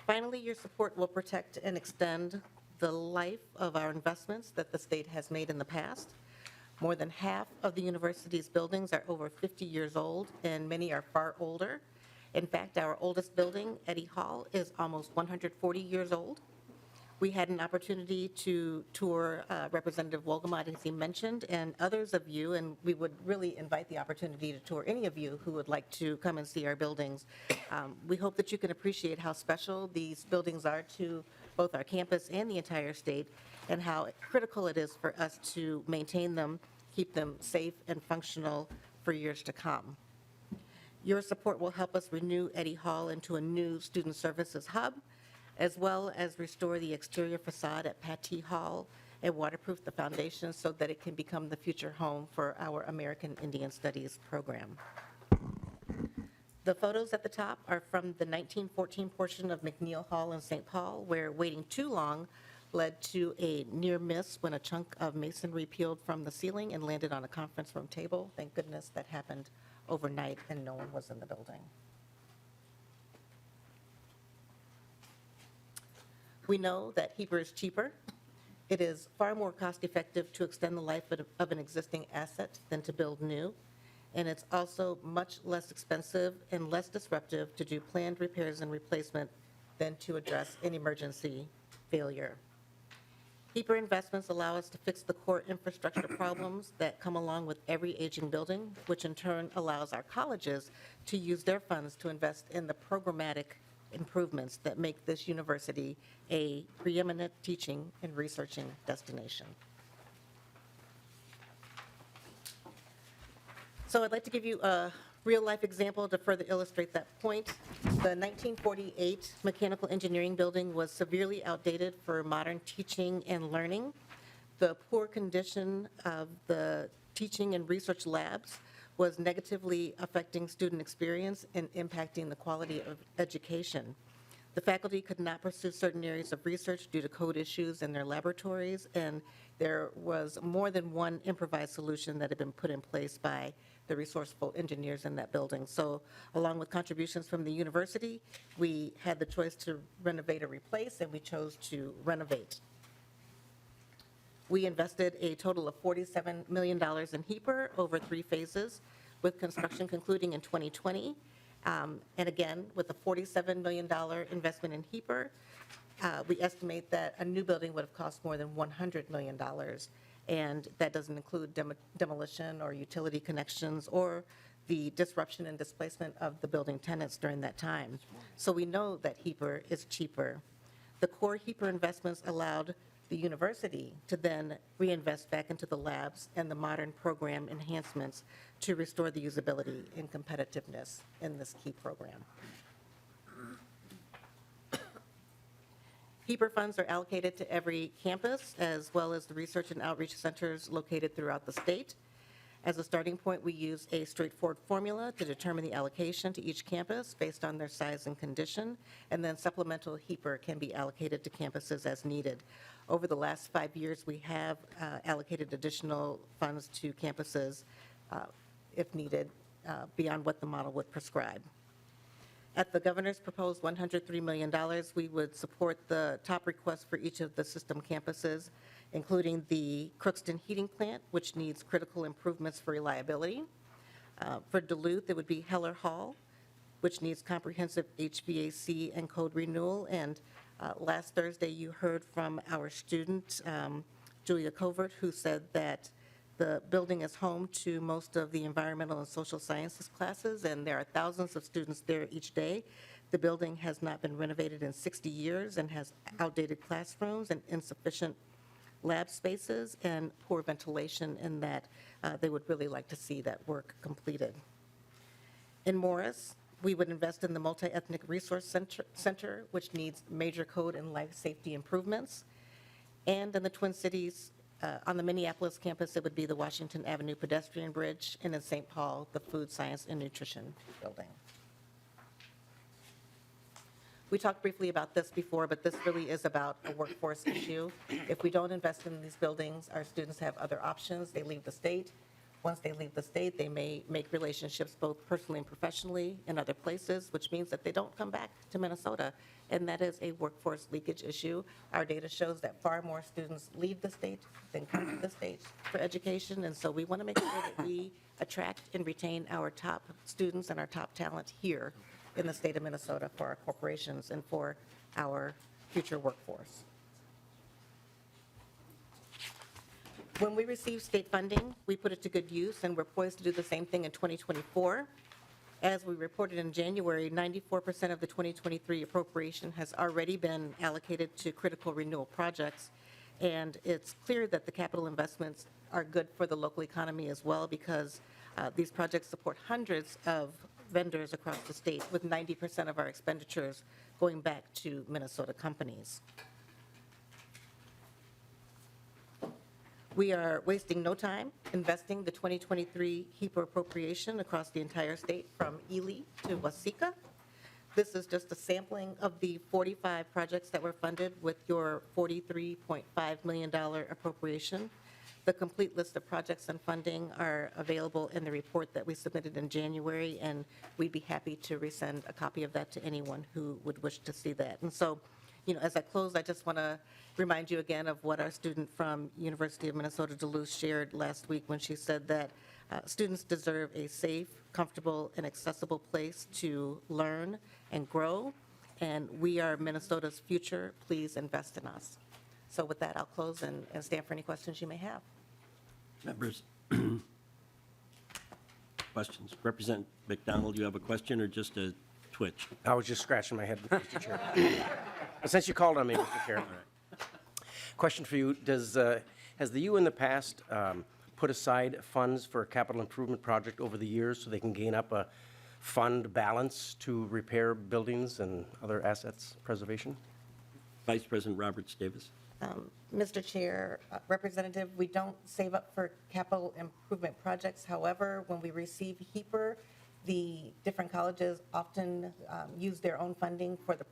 Finally, your support will protect and extend the life of our investments that the state has made in the past. More than half of the university's buildings are over 50 years old, and many are far older. In fact, our oldest building, Eddy Hall, is almost 140 years old. We had an opportunity to tour Representative Wolgamott, as he mentioned, and others of you, and we would really invite the opportunity to tour any of you who would like to come and see our buildings. We hope that you can appreciate how special these buildings are to both our campus and the entire state, and how critical it is for us to maintain them, keep them safe and functional for years to come. Your support will help us renew Eddy Hall into a new student services hub, as well as restore the exterior facade at Pattee Hall and waterproof the foundation so that it can become the future home for our American Indian Studies program. The photos at the top are from the 1914 portion of McNeil Hall in St. Paul, where waiting too long led to a near miss when a chunk of masonry peeled from the ceiling and landed on a conference room table. Thank goodness that happened overnight and no one was in the building. We know that Heber is cheaper. It is far more cost-effective to extend the life of an existing asset than to build new. And it's also much less expensive and less disruptive to do planned repairs and replacement than to address an emergency failure. Heber investments allow us to fix the core infrastructure problems that come along with every aging building, which in turn allows our colleges to use their funds to invest in the programmatic improvements that make this university a preeminent teaching and researching destination. So I'd like to give you a real-life example to further illustrate that point. The 1948 mechanical engineering building was severely outdated for modern teaching and learning. The poor condition of the teaching and research labs was negatively affecting student experience and impacting the quality of education. The faculty could not pursue certain areas of research due to code issues in their laboratories, and there was more than one improvised solution that had been put in place by the resourceful engineers in that building. So along with contributions from the university, we had the choice to renovate or replace, and we chose to renovate. We invested a total of $47 million in Heber over 3 phases, with construction concluding in 2020. And again, with a $47 million investment in Heber, we estimate that a new building would have cost more than $100 million. And that doesn't include demolition or utility connections or the disruption and displacement of the building tenants during that time. So we know that HEAPR is cheaper. The core HEAPR investments allowed the university to then reinvest back into the labs and the modern program enhancements to restore the usability and competitiveness in this key program. HEAPR funds are allocated to every campus, as well as the research and outreach centers located throughout the state. As a starting point, we use a straightforward formula to determine the allocation to each campus based on their size and condition, and then supplemental HEAPR can be allocated to campuses as needed. Over the last 5 years, we have allocated additional funds to campuses if needed, beyond what the model would prescribe. At the governor's proposed $103 million, we would support the top requests for each of the system campuses, including the Crookston Heating Plant, which needs critical improvements for reliability. For Duluth, it would be Heller Hall, which needs comprehensive HVAC and code renewal. And last Thursday, you heard from our student, Julia Covert, who said that the building is home to most of the environmental and social sciences classes, and there are thousands of students there each day. The building has not been renovated in 60 years and has outdated classrooms and insufficient lab spaces and poor ventilation, in that they would really like to see that work completed. In Morris, we would invest in the Multi-Ethnic Resource Center, which needs major code and life safety improvements. And in the Twin Cities, on the Minneapolis campus, it would be the Washington Avenue Pedestrian Bridge, and in St. Paul, the Food Science and Nutrition Building. We talked briefly about this before, but this really is about a workforce issue. If we don't invest in these buildings, our students have other options. They leave the state. Once they leave the state, they may make relationships both personally and professionally in other places, which means that they don't come back to Minnesota, and that is a workforce leakage issue. Our data shows that far more students leave the state than come to the state for education, and so we want to make sure that we attract and retain our top students and our top talent here in the state of Minnesota for our corporations and for our future workforce. When we receive state funding, we put it to good use, and we're poised to do the same thing in 2024. As we reported in January, 94% of the 2023 appropriation has already been allocated to critical renewal projects, and it's clear that the capital investments are good for the local economy as well, because these projects support hundreds of vendors across the state, with 90% of our expenditures going back to Minnesota companies. We are wasting no time investing the 2023 HEAPR appropriation across the entire state from Ely to Waseca. This is just a sampling of the 45 projects that were funded with your $43.5 million appropriation. The complete list of projects and funding are available in the report that we submitted in January, and we'd be happy to resend a copy of that to anyone who would wish to see that. And so, as I close, I just want to remind you again of what our student from University of Minnesota Duluth shared last week when she said that students deserve a safe, comfortable, and accessible place to learn and grow, and we are Minnesota's future. Please invest in us. So with that, I'll close and stand for any questions you may have. Members? Questions? Representative McDonald, you have a question or just a twitch? I was just scratching my head, Mr. Chair. But since you called on me, Mr. Chair. Question for you, has the U in the past put aside funds for a capital improvement project over the years so they can gain up a fund balance to repair buildings and other assets preservation? Vice President Roberts Davis. Mr. Chair, Representative, we don't save up for capital improvement projects. However, when we receive HEAPR, the different colleges often use their own funding for the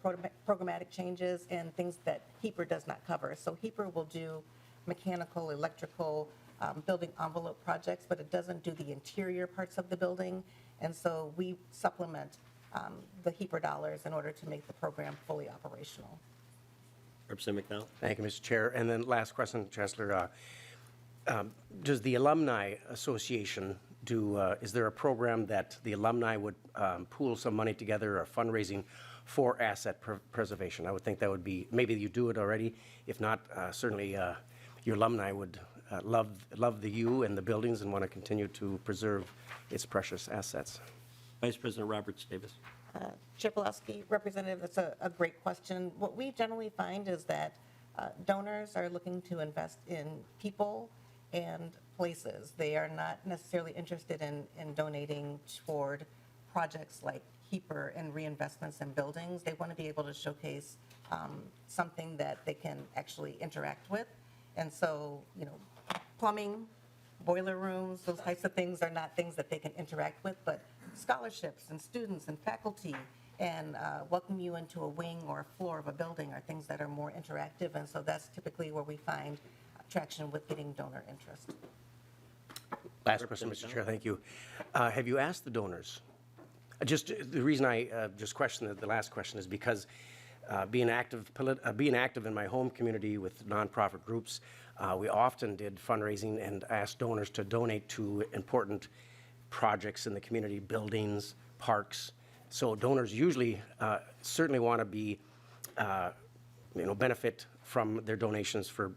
programmatic changes and things that HEAPR does not cover. So HEAPR will do mechanical, electrical, building envelope projects, but it doesn't do the interior parts of the building. And so we supplement the HEAPR dollars in order to make the program fully operational. Representative McDonald. Thank you, Mr. Chair. And then last question, Chancellor. Does the Alumni Association is there a program that the alumni would pool some money together or fundraising for asset preservation? I would think that would be, maybe you do it already. If not, certainly your alumni would love the U and the buildings and want to continue to preserve its precious assets. Vice President Roberts Davis. Chair Pulaski, Representative, that's a great question. What we generally find is that donors are looking to invest in people and places. They are not necessarily interested in donating toward projects like HEAPR and reinvestments in buildings. They want to be able to showcase something that they can actually interact with. And so, plumbing, boiler rooms, those types of things are not things that they can interact with, but scholarships and students and faculty and welcome you into a wing or a floor of a building are things that are more interactive. And so that's typically where we find traction with getting donor interest. Last question, Mr. Chair, thank you. Have you asked the donors? Just the reason I just questioned the last question is because being active in my home community with nonprofit groups, we often did fundraising and asked donors to donate to important projects in the community, buildings, parks. So donors usually certainly want to be, benefit from their donations for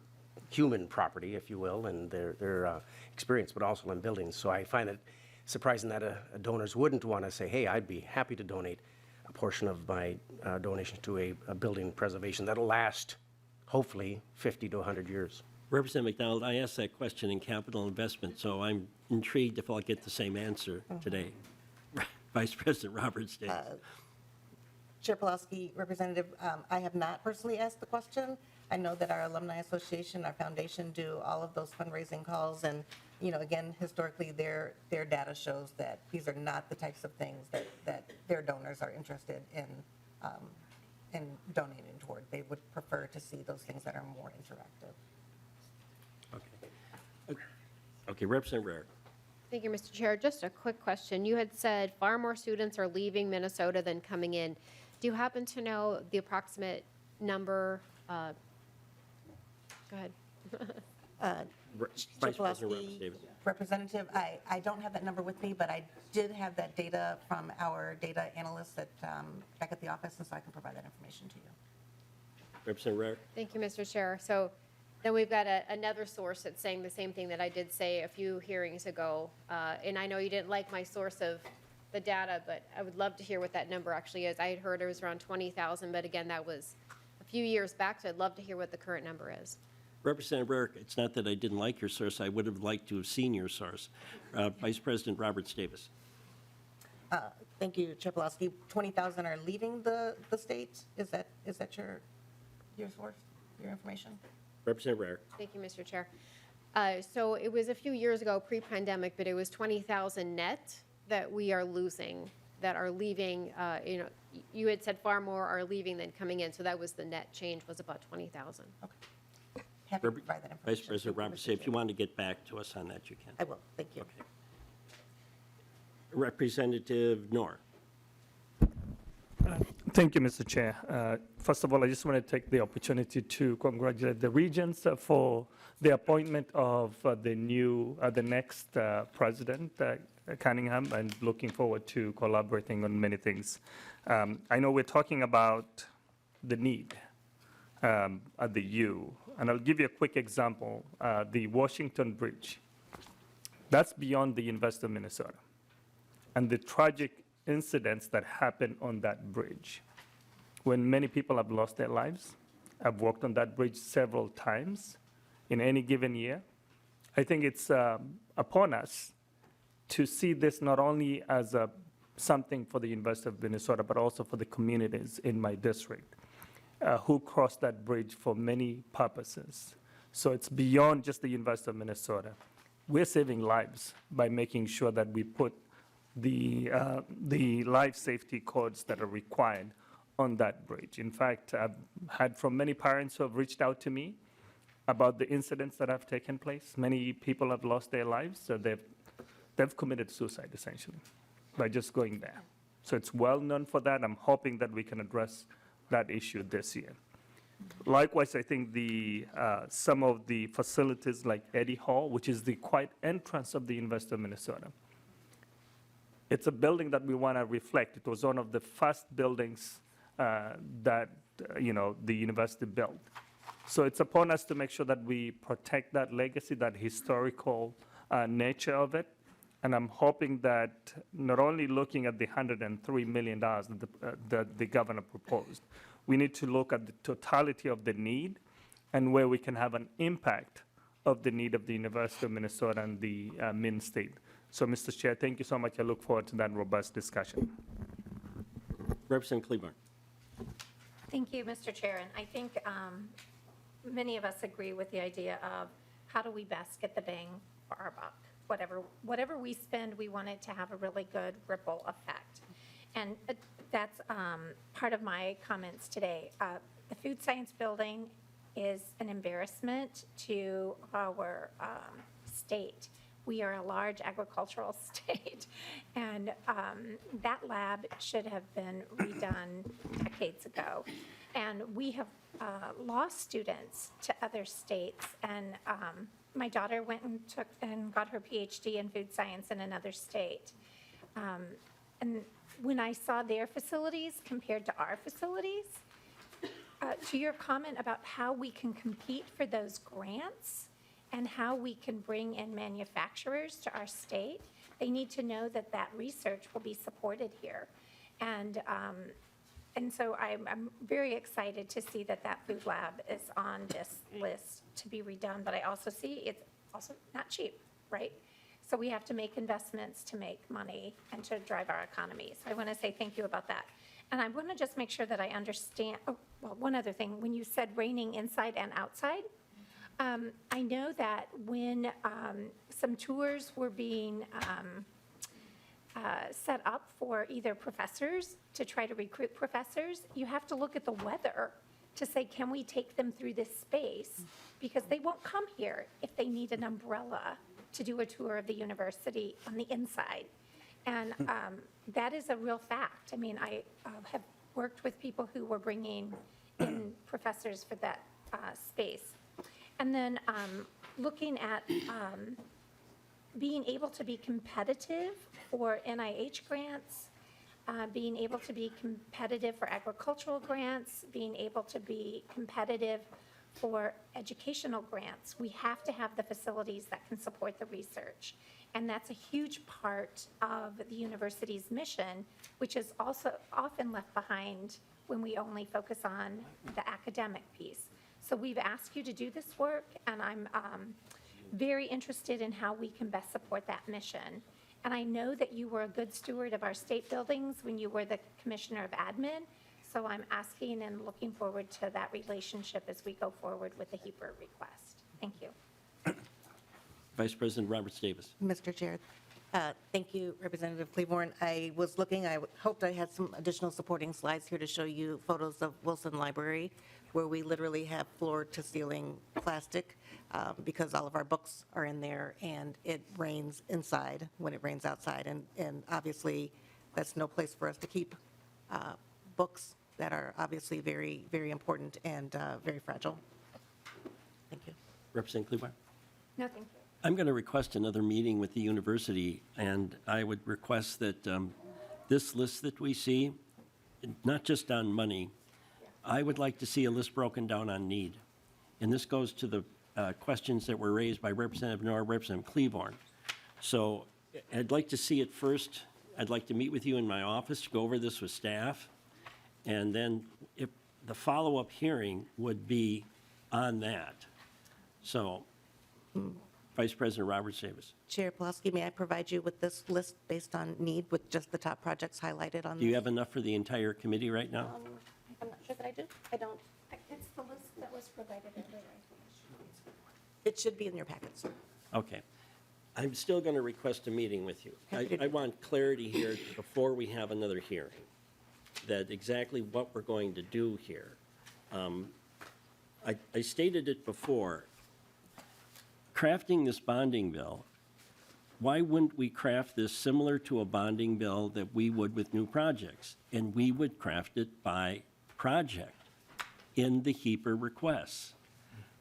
human property, if you will, and their experience, but also in buildings. So I find it surprising that donors wouldn't want to say, hey, I'd be happy to donate a portion of my donation to a building preservation that'll last, hopefully, 50 to 100 years. Representative McDonald, I asked that question in capital investment, so I'm intrigued if I'll get the same answer today. Vice President Roberts Davis. Chair Pulaski, Representative, I have not personally asked the question. I know that our Alumni Association, our foundation do all of those fundraising calls. And, again, historically, their data shows that these are not the types of things that their donors are interested in donating toward. They would prefer to see those things that are more interactive. Okay, Representative Rare. Thank you, Mr. Chair. Just a quick question. You had said far more students are leaving Minnesota than coming in. Do you happen to know the approximate number? Go ahead. Chair Vice President Roberts Pulaski, Davis. Representative, I don't have that number with me, but I did have that data from our data analysts back at the office, and so I can provide that information to you. Representative Rare. Thank you, Mr. Chair. So then we've got another source that's saying the same thing that I did say a few hearings ago. And I know you didn't like my source of the data, but I would love to hear what that number actually is. I had heard it was around 20,000, but again, that was a few years back, so I'd love to hear what the current number is. Representative Rare, it's not that I didn't like your source. I would have liked to have seen your source. Vice President Roberts Davis. Thank you, Chair Pulaski. 20,000 are leaving the state? Is that your source, your information? Representative Rare. Thank you, Mr. Chair. So it was a few years ago, pre-pandemic, but it was 20,000 net that we are losing, that are leaving. You had said far more are leaving than coming in, so that was the net change was about 20,000. Okay. Happy to provide that information. Vice President Roberts, if you want to get back to us on that, you can. I will. Thank you. Okay. Representative Knorr. Thank you, Mr. Chair. First of all, I just want to take the opportunity to congratulate the Regents for the appointment of the next president, Cunningham, and looking forward to collaborating on many things. I know we're talking about the need at the U, and I'll give you a quick example. The Washington Bridge, that's beyond the University of Minnesota. And the tragic incidents that happen on that bridge, when many people have lost their lives. I've walked on that bridge several times in any given year. I think it's upon us to see this not only as something for the University of Minnesota, but also for the communities in my district who cross that bridge for many purposes. So it's beyond just the University of Minnesota. We're saving lives by making sure that we put the life safety codes that are required on that bridge. In fact, I've had from many parents who have reached out to me about the incidents that have taken place. Many people have lost their lives, so they've committed suicide, essentially, by just going there. So it's well known for that. I'm hoping that we can address that issue this year. Likewise, I think some of the facilities like Eddy Hall, which is the quiet entrance of the University of Minnesota, it's a building that we want to reflect. It was one of the first buildings that the university built. So it's upon us to make sure that we protect that legacy, that historical nature of it. And I'm hoping that not only looking at the $103 million that the governor proposed, we need to look at the totality of the need and where we can have an impact of the need of the University of Minnesota and the Min State. So, Mr. Chair, thank you so much. I look forward to that robust discussion. Representative Cleburne. Thank you, Mr. Chair. And I think many of us agree with the idea of how do we best get the bang for our buck? Whatever we spend, we want it to have a really good ripple effect. And that's part of my comments today. The food science building is an embarrassment to our state. We are a large agricultural state, and that lab should have been redone decades ago. And we have lost students to other states, and my daughter went and got her PhD in food science in another state. And when I saw their facilities compared to our facilities, to your comment about how we can compete for those grants and how we can bring in manufacturers to our state, they need to know that that research will be supported here. And so I'm very excited to see that that food lab is on this list to be redone, but I also see it's also not cheap, right? So we have to make investments to make money and to drive our economy. So I want to say thank you about that. And I want to just make sure that I understand, oh, well, one other thing, when you said raining inside and outside, I know that when some tours were being set up for either professors to try to recruit professors, you have to look at the weather to say, can we take them through this space? Because they won't come here if they need an umbrella to do a tour of the university on the inside. And that is a real fact. I mean, I have worked with people who were bringing in professors for that space. And then looking at being able to be competitive for NIH grants, being able to be competitive for agricultural grants, being able to be competitive for educational grants, we have to have the facilities that can support the research. And that's a huge part of the university's mission, which is also often left behind when we only focus on the academic piece. So we've asked you to do this work, and I'm very interested in how we can best support that mission. And I know that you were a good steward of our state buildings when you were the commissioner of admin. So I'm asking and looking forward to that relationship as we go forward with the HEPR request. Thank you. Vice President Roberts Davis. Mr. Chair, thank you, Representative Cleburne. I was looking, I hoped I had some additional supporting slides here to show you photos of Wilson Library, where we literally have floor-to-ceiling plastic because all of our books are in there, and it rains inside when it rains outside. And obviously, that's no place for us to keep books that are obviously very, very important and very fragile. Thank you. Representative Cleburne. No, thank you. I'm going to request another meeting with the university, and I would request that this list that we see, not just on money, I would like to see a list broken down on need. And this goes to the questions that were raised by Representative Noor, Representative Cleburne. So I'd like to see it first. I'd like to meet with you in my office to go over this with staff. And then if the follow-up hearing would be on that. So, Vice President Roberts Davis. Chair Pulaski, may I provide you with this list based on need with just the top projects highlighted on Do you this? have enough for the entire committee right now? I'm not sure that I do. I don't. It's the list that was provided earlier. It should be in your packets. Okay. I'm still going to request a meeting with you. Happy to do I want clarity here before we have another hearing, that exactly what we're going to do here. I stated it before. Crafting this bonding bill, why wouldn't we craft this similar to a bonding bill that we would with new projects? And we would craft it by project in the HEPR requests.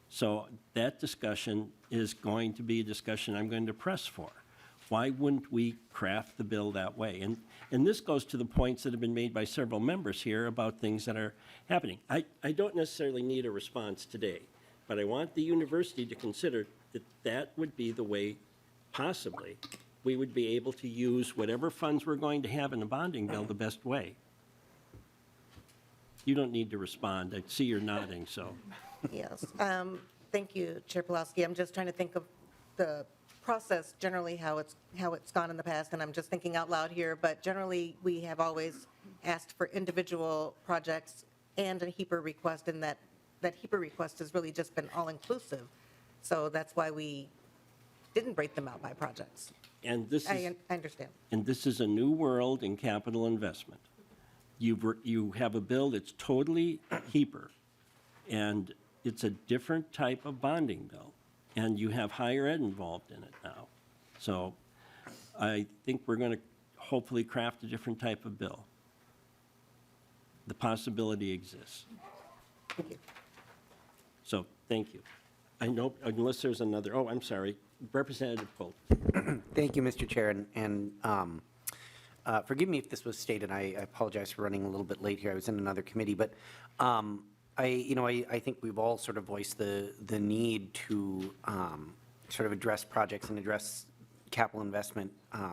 So that discussion is going to be a discussion I'm going to press for. Why wouldn't we craft the bill that way? And this goes to the points that have been made by several members here about things that are happening. I don't necessarily need a response today, but I want the university to consider that that would be the way, possibly, we would be able to use whatever funds we're going to have in the bonding bill the best way. You don't need to respond. I see you're nodding, so. Yes. Thank you, Chair Pulaski. I'm just trying to think of the process, generally how it's gone in the past, and I'm just thinking out loud here, but generally, we have always asked for individual projects and a HEPA request, and that HEPA request has really just been all-inclusive. So that's why we didn't break them out by projects. And this is. I understand. And this is a new world in capital investment. You have a bill that's totally HEPA, and it's a different type of bonding bill, and you have higher ed involved in it now. So I think we're going to hopefully craft a different type of bill. The possibility exists. Thank you. So, thank you. I know, unless there's another, oh, I'm sorry, Representative Polt. Thank you, Mr. Chair, and forgive me if this was stated. I apologize for running a little bit late here. I was in another committee, but I think we've all sort of voiced the need to sort of address projects and address capital investment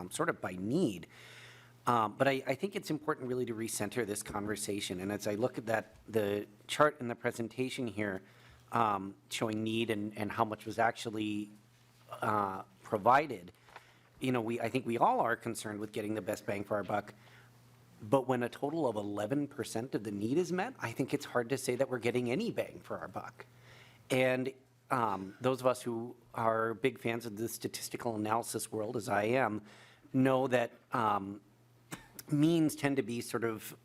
sort of by need. But I think it's important really to recenter this conversation. And as I look at the chart in the presentation here showing need and how much was actually provided, I think we all are concerned with getting the best bang for our buck. But when a total of 11% of the need is met, I think it's hard to say that we're getting any bang for our buck. And those of us who are big fans of the statistical analysis world, as I am, know that means tend to be sort of,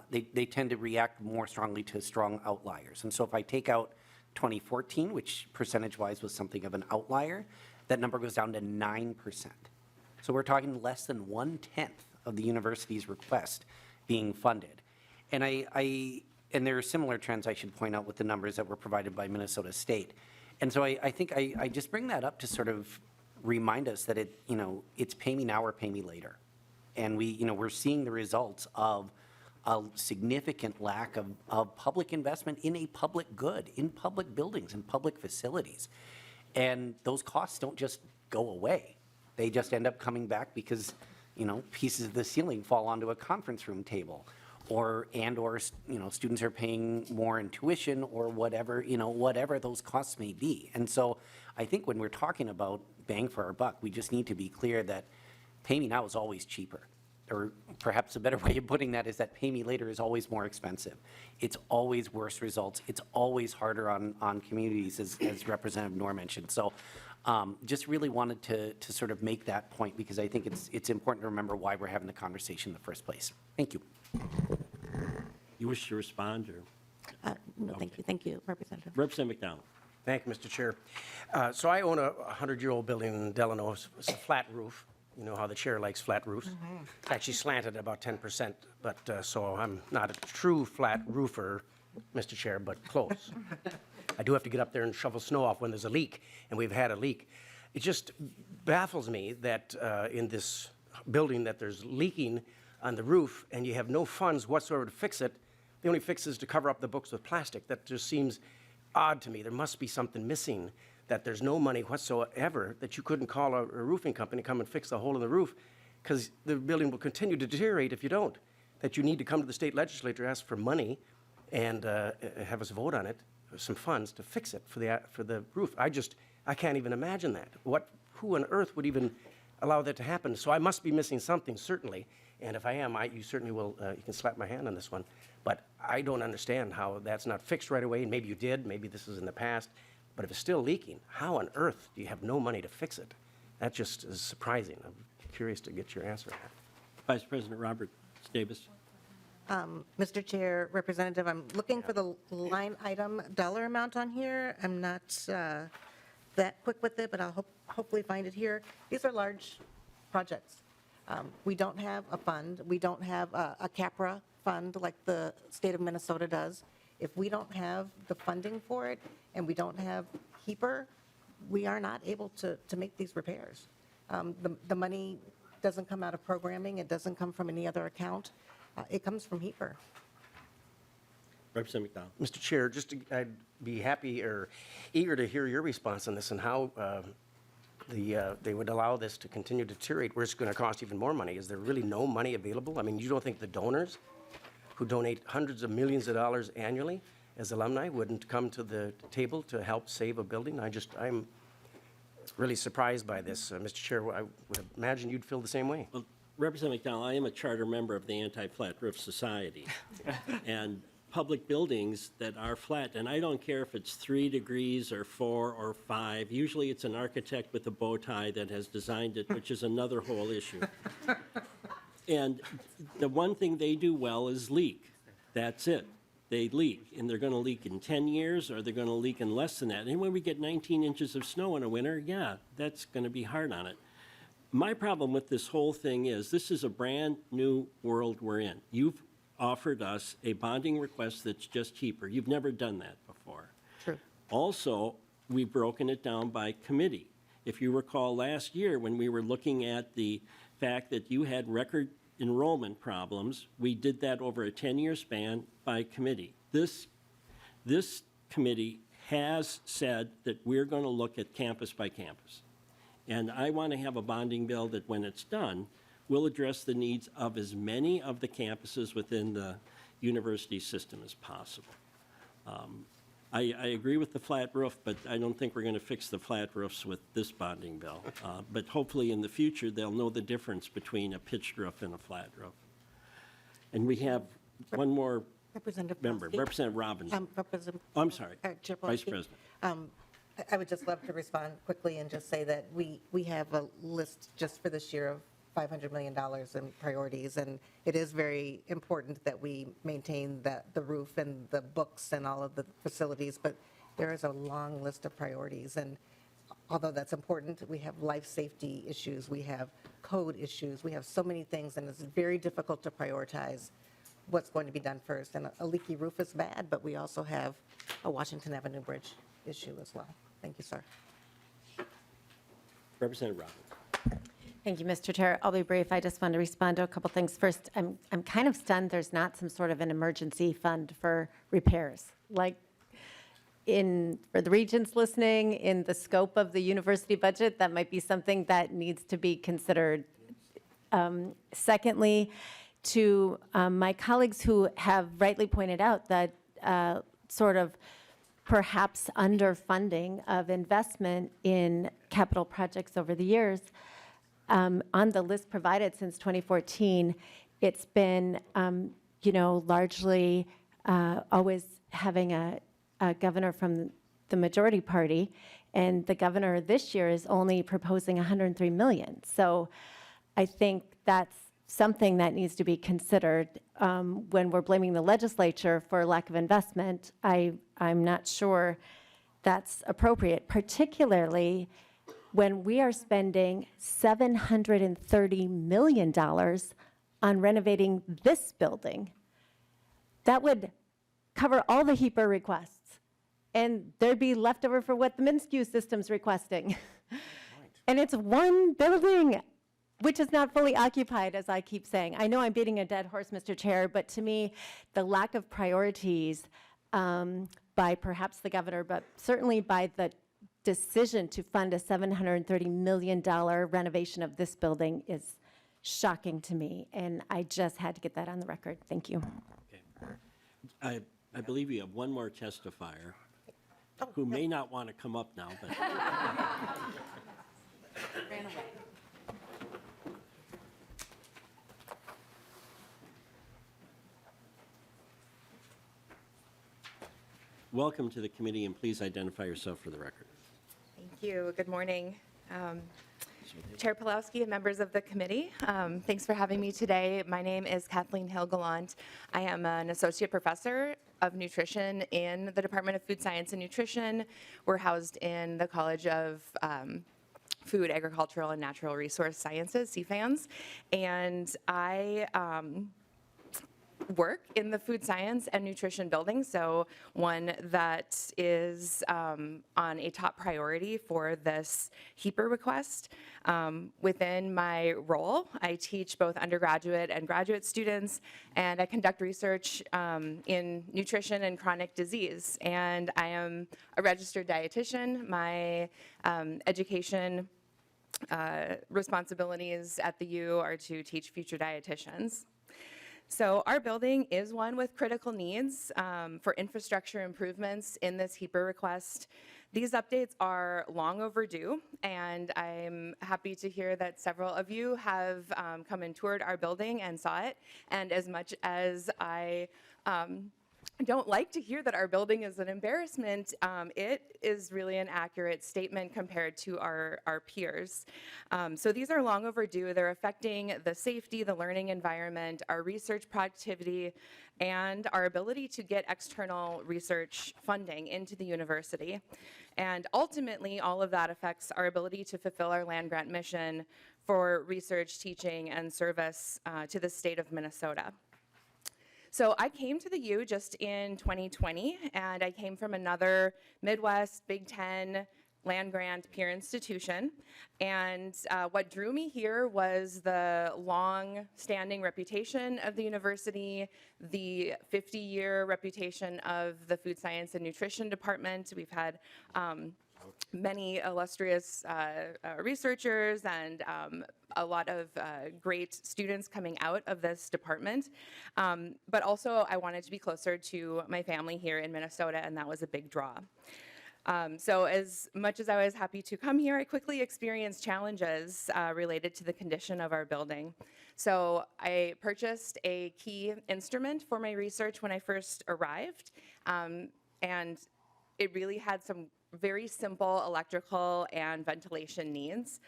they tend to react more strongly to strong outliers. And so if I take out 2014, which percentage-wise was something of an outlier, that number goes down to 9%. So we're talking less than 1/10 of the university's request being funded. And and there are similar trends I should point out with the numbers that were provided by Minnesota State. And so I think I just bring that up to sort of remind us that it's pay me now or pay me later. And we're seeing the results of a significant lack of public investment in a public good, in public buildings, in public facilities. And those costs don't just go away. They just end up coming back because, pieces of the ceiling fall onto a conference room table, or students are paying more in tuition or whatever, whatever those costs may be. And so I think when we're talking about bang for our buck, we just need to be clear that pay me now is always cheaper. Or perhaps a better way of putting that is that pay me later is always more expensive. It's always worse results. It's always harder on communities, as Representative Knorr mentioned. So just really wanted to sort of make that point, because I think it's important to remember why we're having the conversation in the first place. Thank you. You wish to respond, or? No, thank you. Thank you, Representative. Representative McDonald. Thank you, Mr. Chair. So I own a 100-year-old building in Delano. It's a flat roof. You know how the chair likes flat roofs. It's actually slanted about 10%, but so I'm not a true flat roofer, Mr. Chair, but close. I do have to get up there and shovel snow off when there's a leak, and we've had a leak. It just baffles me that in this building that there's leaking on the roof, and you have no funds whatsoever to fix it. The only fix is to cover up the books with plastic. That just seems odd to me. There must be something missing, that there's no money whatsoever, that you couldn't call a roofing company to come and fix the hole in the roof, because the building will continue to deteriorate if you don't. That you need to come to the state legislature, ask for money, and have us vote on it, some funds to fix it for the roof. I can't even imagine that. Who on earth would even allow that to happen? So I must be missing something, certainly. And if I am, you certainly will, you can slap my hand on this one. But I don't understand how that's not fixed right away. And maybe you did, maybe this is in the past. But if it's still leaking, how on earth do you have no money to fix it? That just is surprising. I'm curious to get your answer on that. Vice President Robert Davis. Mr. Chair, Representative, I'm looking for the line item dollar amount on here. I'm not that quick with it, but I'll hopefully find it here. These are large projects. We don't have a fund. We don't have a CAPRA fund like the state of Minnesota does. If we don't have the funding for it and we don't have HEPA, we are not able to make these repairs. The money doesn't come out of programming, it doesn't come from any other account, it comes from HEAPR. Representative McDowell. Mr. Chair, I'd be happy or eager to hear your response on this and how they would allow this to continue to deteriorate where it's going to cost even more money. Is there really no money available? I mean, you don't think the donors who donate hundreds of millions of dollars annually as alumni wouldn't come to the table to help save a building? I'm really surprised by this. Mr. Chair, I would imagine you'd feel the same way. Well, Representative McDowell, I am a charter member of the Anti-Flat Roof Society. And public buildings that are flat, and I don't care if it's 3 degrees or 4 or 5, usually it's an architect with a bow tie that has designed it, which is another whole issue. And the one thing they do well is leak. That's it. They leak, and they're going to leak in 10 years, or they're going to leak in less than that. And when we get 19 inches of snow in a winter, yeah, that's going to be hard on it. My problem with this whole thing is this is a brand-new world we're in. You've offered us a bonding request that's just cheaper. You've never done that before. True. Also, we've broken it down by committee. If you recall last year when we were looking at the fact that you had record enrollment problems, we did that over a 10-year span by committee. This committee has said that we're going to look at campus by campus. And I want to have a bonding bill that when it's done, will address the needs of as many of the campuses within the university system as possible. I agree with the flat roof, but I don't think we're going to fix the flat roofs with this bonding bill. But hopefully in the future, they'll know the difference between a pitched roof and a flat roof. And we have one more Representative member, Pulaski. Representative Robbins. Representative. Oh, I'm sorry, Chair Vice Pulaski. President. I would just love to respond quickly and just say that we have a list just for this year of $500 million in priorities, and it is very important that we maintain the roof and the books and all of the facilities, but there is a long list of priorities, and although that's important, we have life safety issues, we have code issues, we have so many things, and it's very difficult to prioritize what's going to be done first. And a leaky roof is bad, but we also have a Washington Avenue Bridge issue as well. Thank you, sir. Representative Robbins. Thank you, Mr. Chair. I'll be brief. I just want to respond to a couple things. First, I'm kind of stunned there's not some sort of an emergency fund for repairs. Like for the regents listening, in the scope of the university budget, that might be something that needs to be considered. Secondly, to my colleagues who have rightly pointed out that sort of perhaps underfunding of investment in capital projects over the years, on the list provided since 2014, it's been, largely always having a governor from the majority party, and the governor this year is only proposing $103 million. So I think that's something that needs to be considered when we're blaming the legislature for lack of investment. I'm not sure that's appropriate, particularly when we are spending $730 million on renovating this building. That would cover all the HEAPR requests, and there'd be leftover for what the Minskew system's requesting. And it's one building, which is not fully occupied, as I keep saying. I know I'm beating a dead horse, Mr. Chair, but to me, the lack of priorities by perhaps the governor, but certainly by the decision to fund a $730 million renovation of this building is shocking to me, and I just had to get that on the record. Thank you. Okay. I believe you have one more testifier who may not want to come up now, but. Ran away. Welcome to the committee, and please identify yourself for the record. Thank you. Good morning. Chair Pulaski and members of the committee, thanks for having me today. My name is Kathleen Hill-Gallant. I am an associate professor of nutrition in the Department of Food Science and Nutrition. We're housed in the College of Food, Agricultural, and Natural Resource Sciences, CFANS. And I work in the food science and nutrition building, so one that is on a top priority for this HEPA request. Within my role, I teach both undergraduate and graduate students, and I conduct research in nutrition and chronic disease. And I am a registered dietitian. My education responsibilities at the U are to teach future dietitians. So our building is one with critical needs for infrastructure improvements in this HEPA request. These updates are long overdue, and I'm happy to hear that several of you have come and toured our building and saw it. And as much as I don't like to hear that our building is an embarrassment, it is really an accurate statement compared to our peers. So these are long overdue. They're affecting the safety, the learning environment, our research productivity, and our ability to get external research funding into the university. And ultimately, all of that affects our ability to fulfill our land grant mission for research, teaching, and service to the state of Minnesota. So I came to the U just in 2020, and I came from another Midwest Big Ten land grant peer institution. And what drew me here was the long-standing reputation of the university, the 50-year reputation of the Food Science and Nutrition Department. We've had many illustrious researchers and a lot of great students coming out of this department. But also, I wanted to be closer to my family here in Minnesota, and that was a big draw. So as much as I was happy to come here, I quickly experienced challenges related to the condition of our building. So I purchased a key instrument for my research when I first arrived, and it really had some very simple electrical and ventilation needs.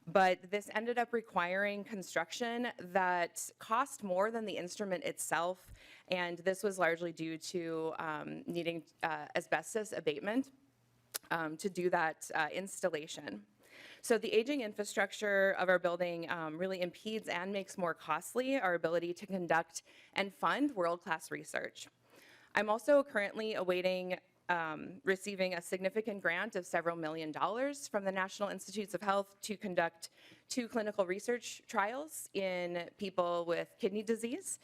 But this ended up requiring construction that cost more than the instrument itself, and this was largely due to needing asbestos abatement to do that installation. So the aging infrastructure of our building really impedes and makes more costly our ability to conduct and fund world-class research. I'm also currently awaiting receiving a significant grant of several $1 million from the National Institutes of Health to conduct 2 clinical research trials in people with kidney disease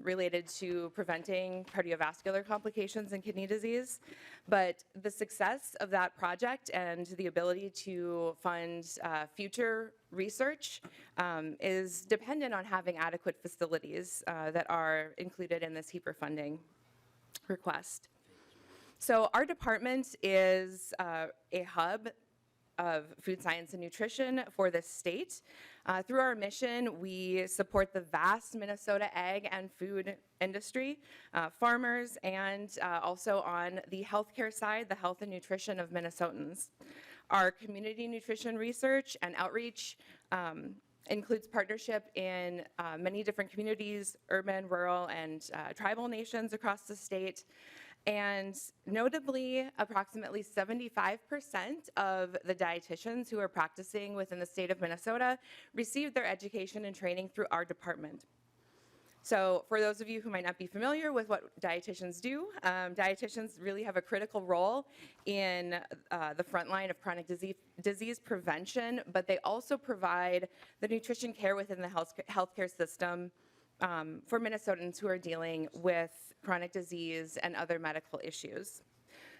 related to preventing cardiovascular complications in kidney disease. But the success of that project and the ability to fund future research is dependent on having adequate facilities that are included in this HEPA funding request. So our department is a hub of food science and nutrition for the state. Through our mission, we support the vast Minnesota ag and food industry, farmers, and also on the healthcare side, the health and nutrition of Minnesotans. Our community nutrition research and outreach includes partnership in many different communities, urban, rural, and tribal nations across the state. And notably, approximately 75% of the dietitians who are practicing within the state of Minnesota received their education and training through our department. So for those of you who might not be familiar with what dietitians do, dietitians really have a critical role in the front line of chronic disease prevention, but they also provide the nutrition care within the healthcare system for Minnesotans who are dealing with chronic disease and other medical issues.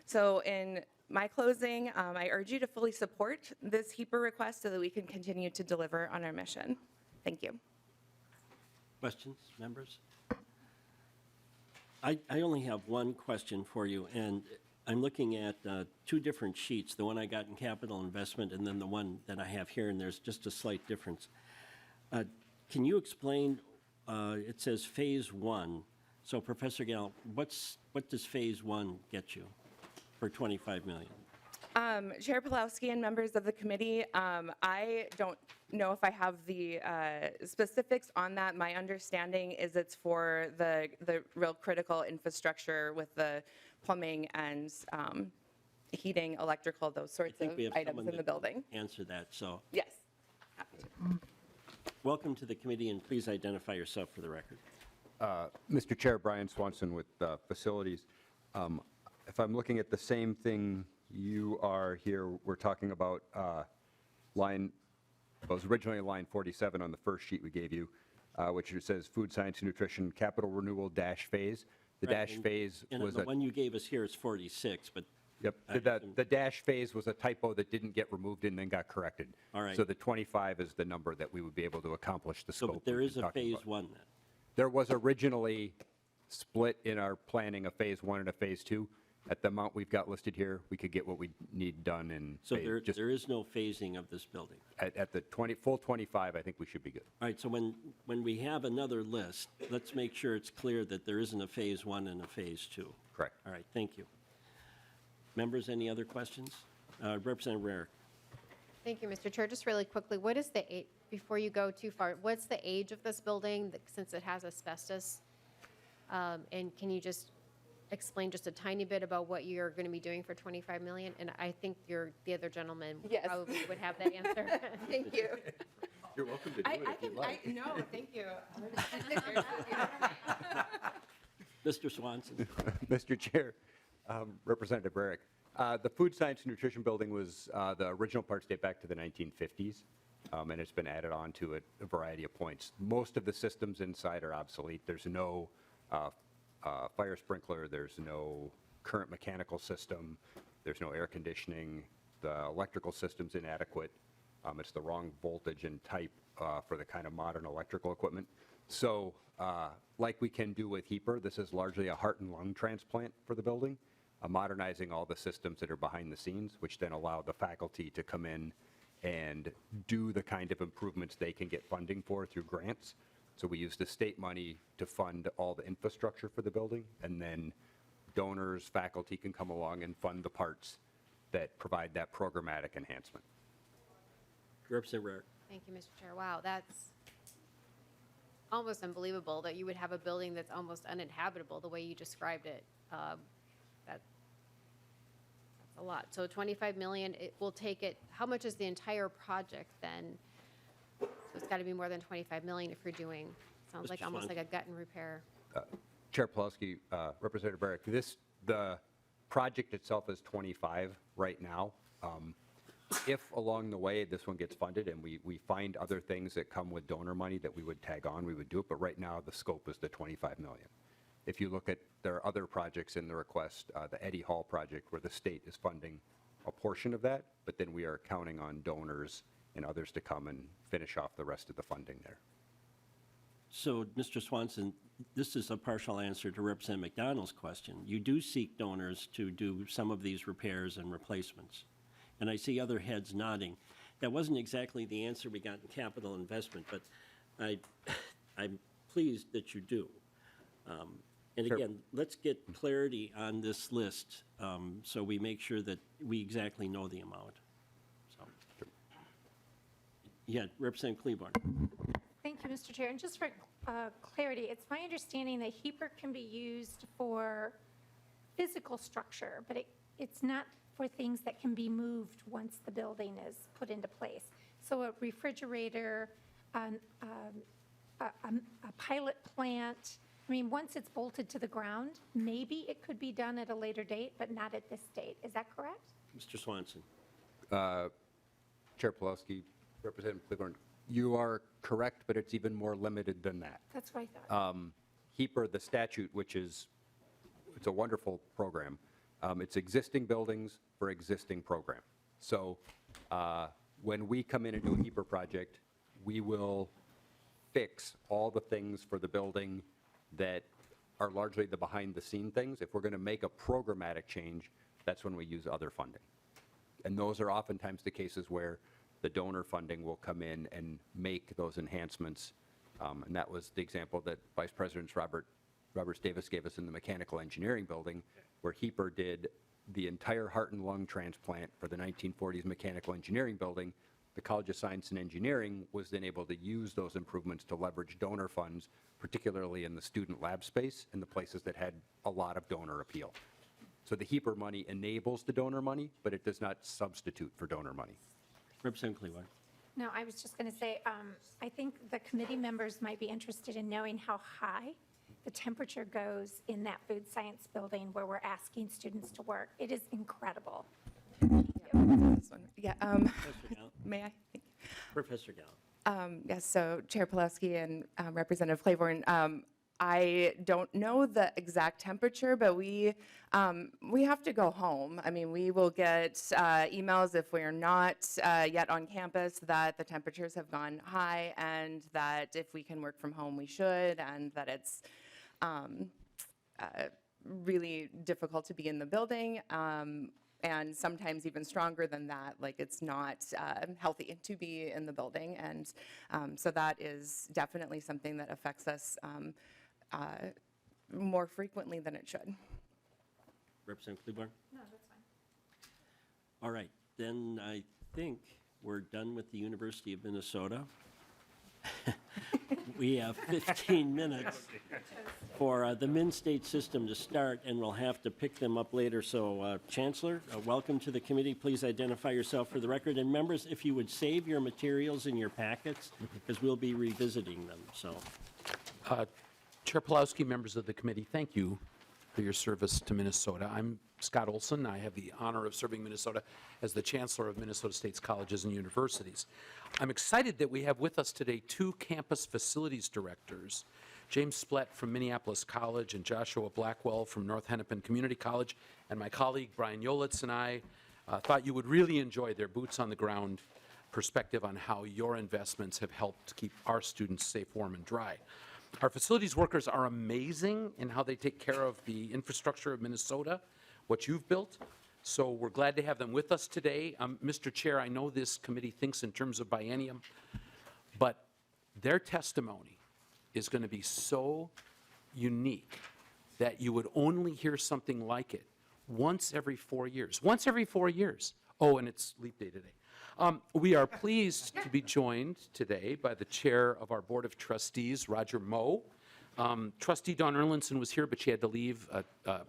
So in my closing, I urge you to fully support this HEPA request so that we can continue to deliver on our mission. Thank you. Questions, members? I only have one question for you, and I'm looking at 2 different sheets, the one I got in capital investment and then the one that I have here, and there's just a slight difference. Can you explain, it says Phase 1. So Professor Gall, what does Phase 1 get you for $25 million? Chair Pawlowski and members of the committee, I don't know if I have the specifics on that. My understanding is it's for the real critical infrastructure with the plumbing and heating, electrical, those sorts of items in the building. Answer that, so. Yes. Happy to. Welcome to the committee, and please identify yourself for the record. Mr. Chair, Brian Swanson with Facilities. If I'm looking at the same thing you are here, we're talking about line, well, it was originally line 47 on the first sheet we gave you, which says Food Science and Nutrition Capital Renewal Dash Phase. The Right, dash phase And was the a... one you gave us here is 46, but Yep, the dash phase was a typo that didn't get removed and then got corrected. All right. So the 25 is the number that we would be able to accomplish the so scope. but there we've is been a talking phase about. one then. There was originally split in our planning a phase 1 and a phase 2. At the amount we've got listed here, we could get what we need done in So phase- there, just there is no phasing of this building. at the full 25, I think we should be good. All right, so when we have another list, let's make sure it's clear that there isn't a phase one and a phase two. Correct. All right, thank you. Members, any other questions? Representative Rarick. Thank you, Mr. Chair. Just really quickly, what is the, before you go too far, what's the age of this building since it has asbestos? And can you just explain just a tiny bit about what you're going to be doing for 25 million? And I think the other gentleman Yes. probably would have that answer. Thank you. You're welcome to do No, thank you. Mr. Swanson. Mr. Chair, Representative Rarick, the Food Science and Nutrition Building was, the original parts date back to the 1950s, and it's been added on to at a variety of points. Most of the systems inside are obsolete. There's no fire sprinkler, there's no current mechanical system, there's no air conditioning, the electrical system's inadequate. It's the wrong voltage and type for the kind of modern electrical equipment. So like we can do with HEPR, this is largely a heart and lung transplant for the building, modernizing all the systems that are behind the scenes, which then allow the faculty to come in and do the kind of improvements they can get funding for through grants. So we use the state money to fund all the infrastructure for the building, and then donors, faculty can come along and fund the parts that provide that programmatic enhancement. Representative Rarick. Thank you, Mr. Chair. Wow, that's almost unbelievable that you would have a building that's almost uninhabitable the way you described it. That's a lot. So 25 million, it will take it, how much is the entire project then? So it's got to be more than 25 million if you're doing, sounds like Mr. almost like Swanson. a gut and repair. Chair Pulaski, Representative Barrett, the project itself is 25 right now. If along the way this one gets funded and we find other things that come with donor money that we would tag on, we would do it. But right now the scope is the 25 million. If you look at, there are other projects in the request, the Eddie Hall project where the state is funding a portion of that, but then we are counting on donors and others to come and finish off the rest of the funding there. So, Mr. Swanson, this is a partial answer to Representative McDonald's question. You do seek donors to do some of these repairs and replacements. And I see other heads nodding. That wasn't exactly the answer we got in capital investment, but I'm pleased that you do. And Sure. again, let's get clarity on this list so we make sure that we exactly know the amount. So, yeah, Representative Claiborne. Thank you, Mr. Chair. And just for clarity, it's my understanding that HEPR can be used for physical structure, but it's not for things that can be moved once the building is put into place. So a refrigerator, a pilot plant, I mean, once it's bolted to the ground, maybe it could be done at a later date, but not at this date. Is that correct? Mr. Swanson. Chair Pulaski, Representative Claiborne, you are correct, but it's even more limited than that. That's what I thought. HEPR, the statute, which is, it's a wonderful program. It's existing buildings for existing program. So when we come in and do a HEPR project, we will fix all the things for the building that are largely the behind-the-scene things. If we're going to make a programmatic change, that's when we use other funding. And those are oftentimes the cases where the donor funding will come in and make those enhancements. And that was the example that Vice President Robert Davis gave us in the mechanical engineering building, where HEPR did the entire heart and lung transplant for the 1940s mechanical engineering building. The College of Science and Engineering was then able to use those improvements to leverage donor funds, particularly in the student lab space and the places that had a lot of donor appeal. So the HEPR money enables the donor money, but it does not substitute for donor money. Representative Claiborne. No, I was just going to say, I think the committee members might be interested in knowing how high the temperature goes in that food science building where we're asking students to work. It is incredible. This one. Yeah, Professor Gallo. may I? Professor Gallo. Yes, so Chair Pulaski and Representative Claiborne, I don't know the exact temperature, but we have to go home. I mean, we will get emails if we're not yet on campus that the temperatures have gone high, and that if we can work from home, we should, and that it's really difficult to be in the building. And sometimes even stronger than that, like it's not healthy to be in the building. And so that is definitely something that affects us more frequently than it should. Representative Kleborn? No, that's fine. All right, then I think we're done with the University of Minnesota. We have 15 minutes for the Min-State system to start, and we'll have to pick them up later. So, Chancellor, welcome to the committee. Please identify yourself for the record. And members, if you would save your materials in your packets, because we'll be revisiting them, so. Chair Pulowski, members of the committee, thank you for your service to Minnesota. I'm Scott Olson. I have the honor of serving Minnesota as the Chancellor of Minnesota State's colleges and universities. I'm excited that we have with us today two campus facilities directors, James Splett from Minneapolis College and Joshua Blackwell from North Hennepin Community College, and my colleague Brian Yolitz and I thought you would really enjoy their boots on the ground perspective on how your investments have helped keep our students safe, warm, and dry. Our facilities workers are amazing in how they take care of the infrastructure of Minnesota, what you've built. So we're glad to have them with us today. Mr. Chair, I know this committee thinks in terms of biennium, but their testimony is going to be so unique that you would only hear something like it once every 4 years. Once every 4 years. Oh, and it's leap day today. We are pleased to be joined today by the chair of our Board of Trustees, Roger Moe. Trustee Dawn Erlinson was here, but she had to leave.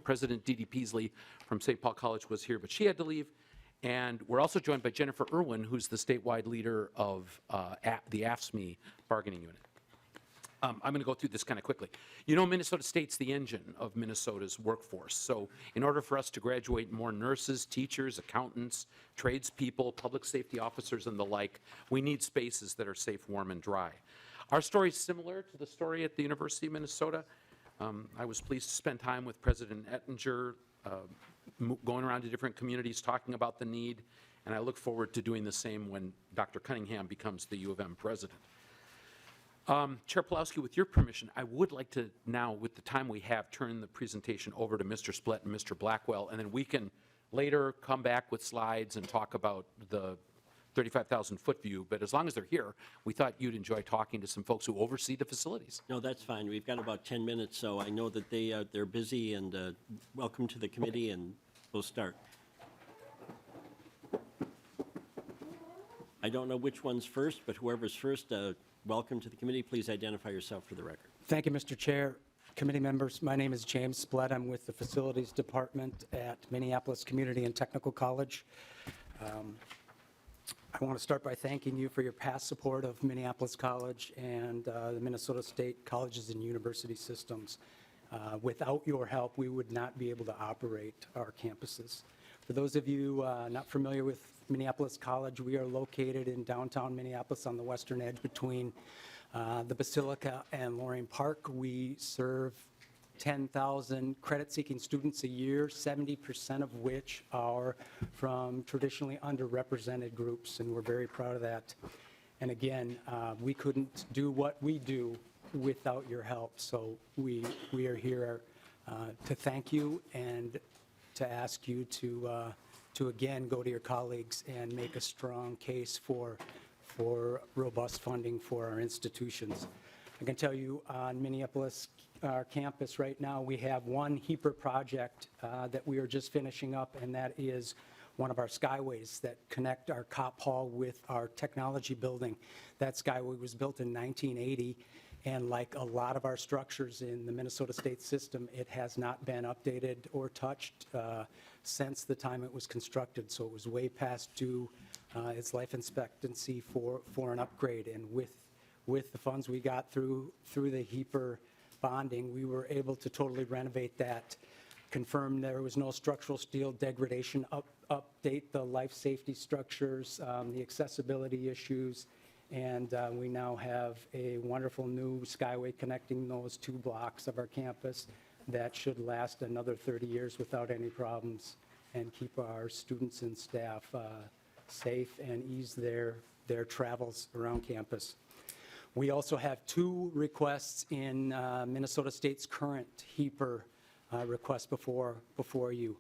President Dee Dee Peasley from St. Paul College was here, but she had to leave. And we're also joined by Jennifer Irwin, who's the statewide leader of the AFSCME bargaining unit. I'm going to go through this kind of quickly. You know, Minnesota State's the engine of Minnesota's workforce. So in order for us to graduate more nurses, teachers, accountants, tradespeople, public safety officers, and the like, we need spaces that are safe, warm, and dry. Our story is similar to the story at the University of Minnesota. I was pleased to spend time with President Ettinger, going around to different communities, talking about the need, and I look forward to doing the same when Dr. Cunningham becomes the U of M president. Chair Pulowski, with your permission, I would like to now, with the time we have, turn the presentation over to Mr. Splett and Mr. Blackwell, and then we can later come back with slides and talk about the 35,000-foot view. But as long as they're here, we thought you'd enjoy talking to some folks who oversee the facilities. No, that's fine. We've got about 10 minutes, so I know that they're busy, and welcome to the committee, and we'll start. I don't know which one's first, but whoever's first, welcome to the committee. Please identify yourself for the record. Thank you, Mr. Chair. Committee members, my name is James Splett. I'm with the Facilities Department at Minneapolis Community and Technical College. I want to start by thanking you for your past support of Minneapolis College and the Minnesota State colleges and university systems. Without your help, we would not be able to operate our campuses. For those of you not familiar with Minneapolis College, we are located in downtown Minneapolis on the western edge between the Basilica and Loring Park. We serve 10,000 credit-seeking students a year, 70% of which are from traditionally underrepresented groups, and we're very proud of that. And again, we couldn't do what we do without your help, so we are here to thank you and to ask you to again go to your colleagues and make a strong case for robust funding for our institutions. I can tell you on Minneapolis, our campus right now, we have one HEAPR project that we are just finishing up, and that is one of our skyways that connect our Cop Hall with our technology building. That skyway was built in 1980, and like a lot of our structures in the Minnesota State system, it has not been updated or touched since the time it was constructed, so it was way past due its life expectancy for an upgrade. And with the funds we got through the HEAPR bonding, we were able to totally renovate that, confirm there was no structural steel degradation, update the life safety structures, the accessibility issues, and we now have a wonderful new skyway connecting those 2 blocks of our campus that should last another 30 years without any problems and keep our students and staff safe and ease their travels around campus. We also have 2 requests in Minnesota State's current HEAPR request before you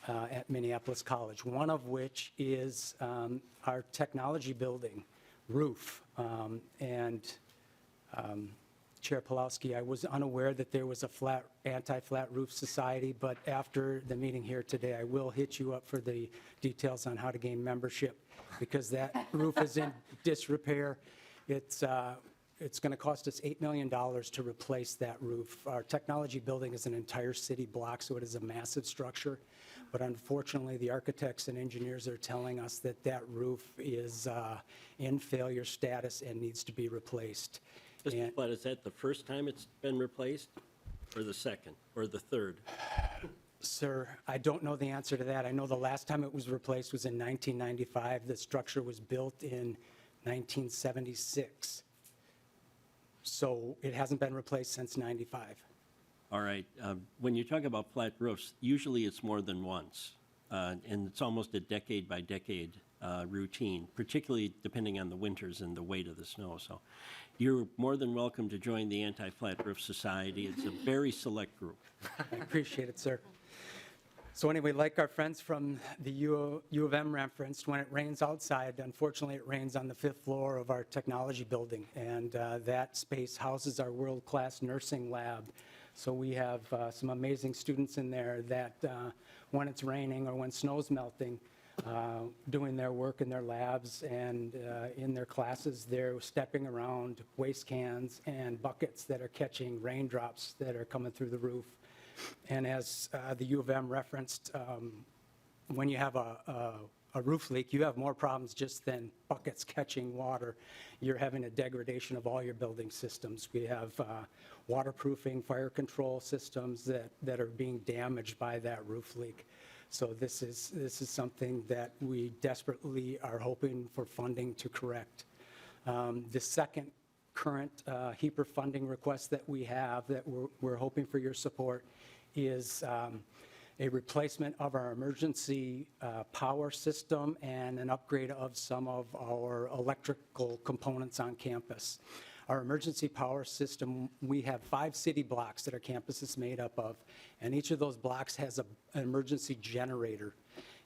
at Minneapolis College, one of which is our technology building roof. Chair Pawlowski, I was unaware that there was a anti-flat roof society, but after the meeting here today, I will hit you up for the details on how to gain membership, because that roof is in disrepair. It's going to cost us $8 million to replace that roof. Our technology building is an entire city block, so it is a massive structure. But unfortunately, the architects and engineers are telling us that that roof is in failure status and needs to be replaced. Mr. Platt, is that the first time it's been replaced, or the second, or the third? Sir, I don't know the answer to that. I know the last time it was replaced was in 1995. The structure was built in 1976. So it hasn't been replaced since 95. All right. When you talk about flat roofs, usually it's more than once, and it's almost a decade-by-decade routine, particularly depending on the winters and the weight of the snow. So you're more than welcome to join the Anti-Flat Roof Society. It's a very select group. I appreciate it, sir. So anyway, like our friends from the U of M referenced, when it rains outside, unfortunately it rains on the 5th floor of our technology building, and that space houses our world-class nursing lab. So we have some amazing students in there that when it's raining or when snow's melting, doing their work in their labs and in their classes, they're stepping around waste cans and buckets that are catching raindrops that are coming through the roof. And as the U of M referenced, when you have a roof leak, you have more problems just than buckets catching water. You're having a degradation of all your building systems. We have waterproofing, fire control systems that are being damaged by that roof leak. So this is something that we desperately are hoping for funding to correct. The second current HEAPR funding request that we have that we're hoping for your support is a replacement of our emergency power system and an upgrade of some of our electrical components on campus. Our emergency power system, we have 5 city blocks that our campus is made up of, and each of those blocks has an emergency generator.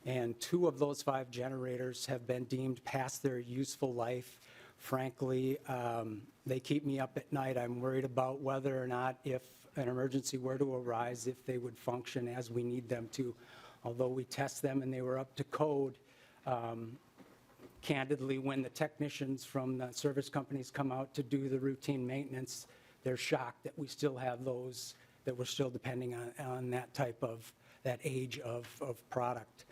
And 2 of those 5 generators have been deemed past their useful life. Frankly, they keep me up at night. I'm worried about whether or not, if an emergency were to arise, if they would function as we need them to. Although we test them and they were up to code, candidly, when the technicians from the service companies come out to do the routine maintenance, they're shocked that we still have those, that we're still depending on that type of, that age of product.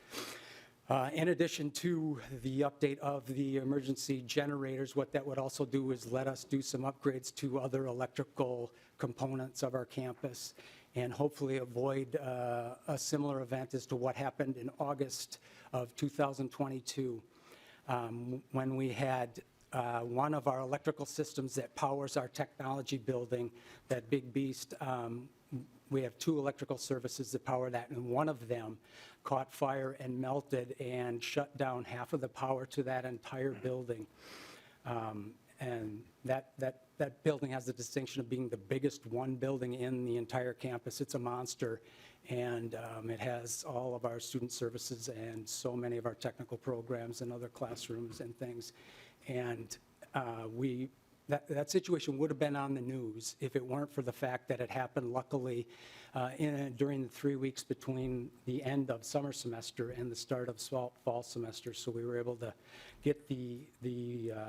In addition to the update of the emergency generators, what that would also do is let us do some upgrades to other electrical components of our campus and hopefully avoid a similar event as to what happened in August of 2022 when we had one of our electrical systems that powers our technology building, that big beast. We have 2 electrical services that power that, and one of them caught fire and melted and shut down half of the power to that entire building. And that building has the distinction of being the biggest one building in the entire campus. It's a monster, and it has all of our student services and so many of our technical programs and other classrooms and things. And that situation would have been on the news if it weren't for the fact that it happened, luckily, during the 3 weeks between the end of summer semester and the start of fall semester. So we were able to get the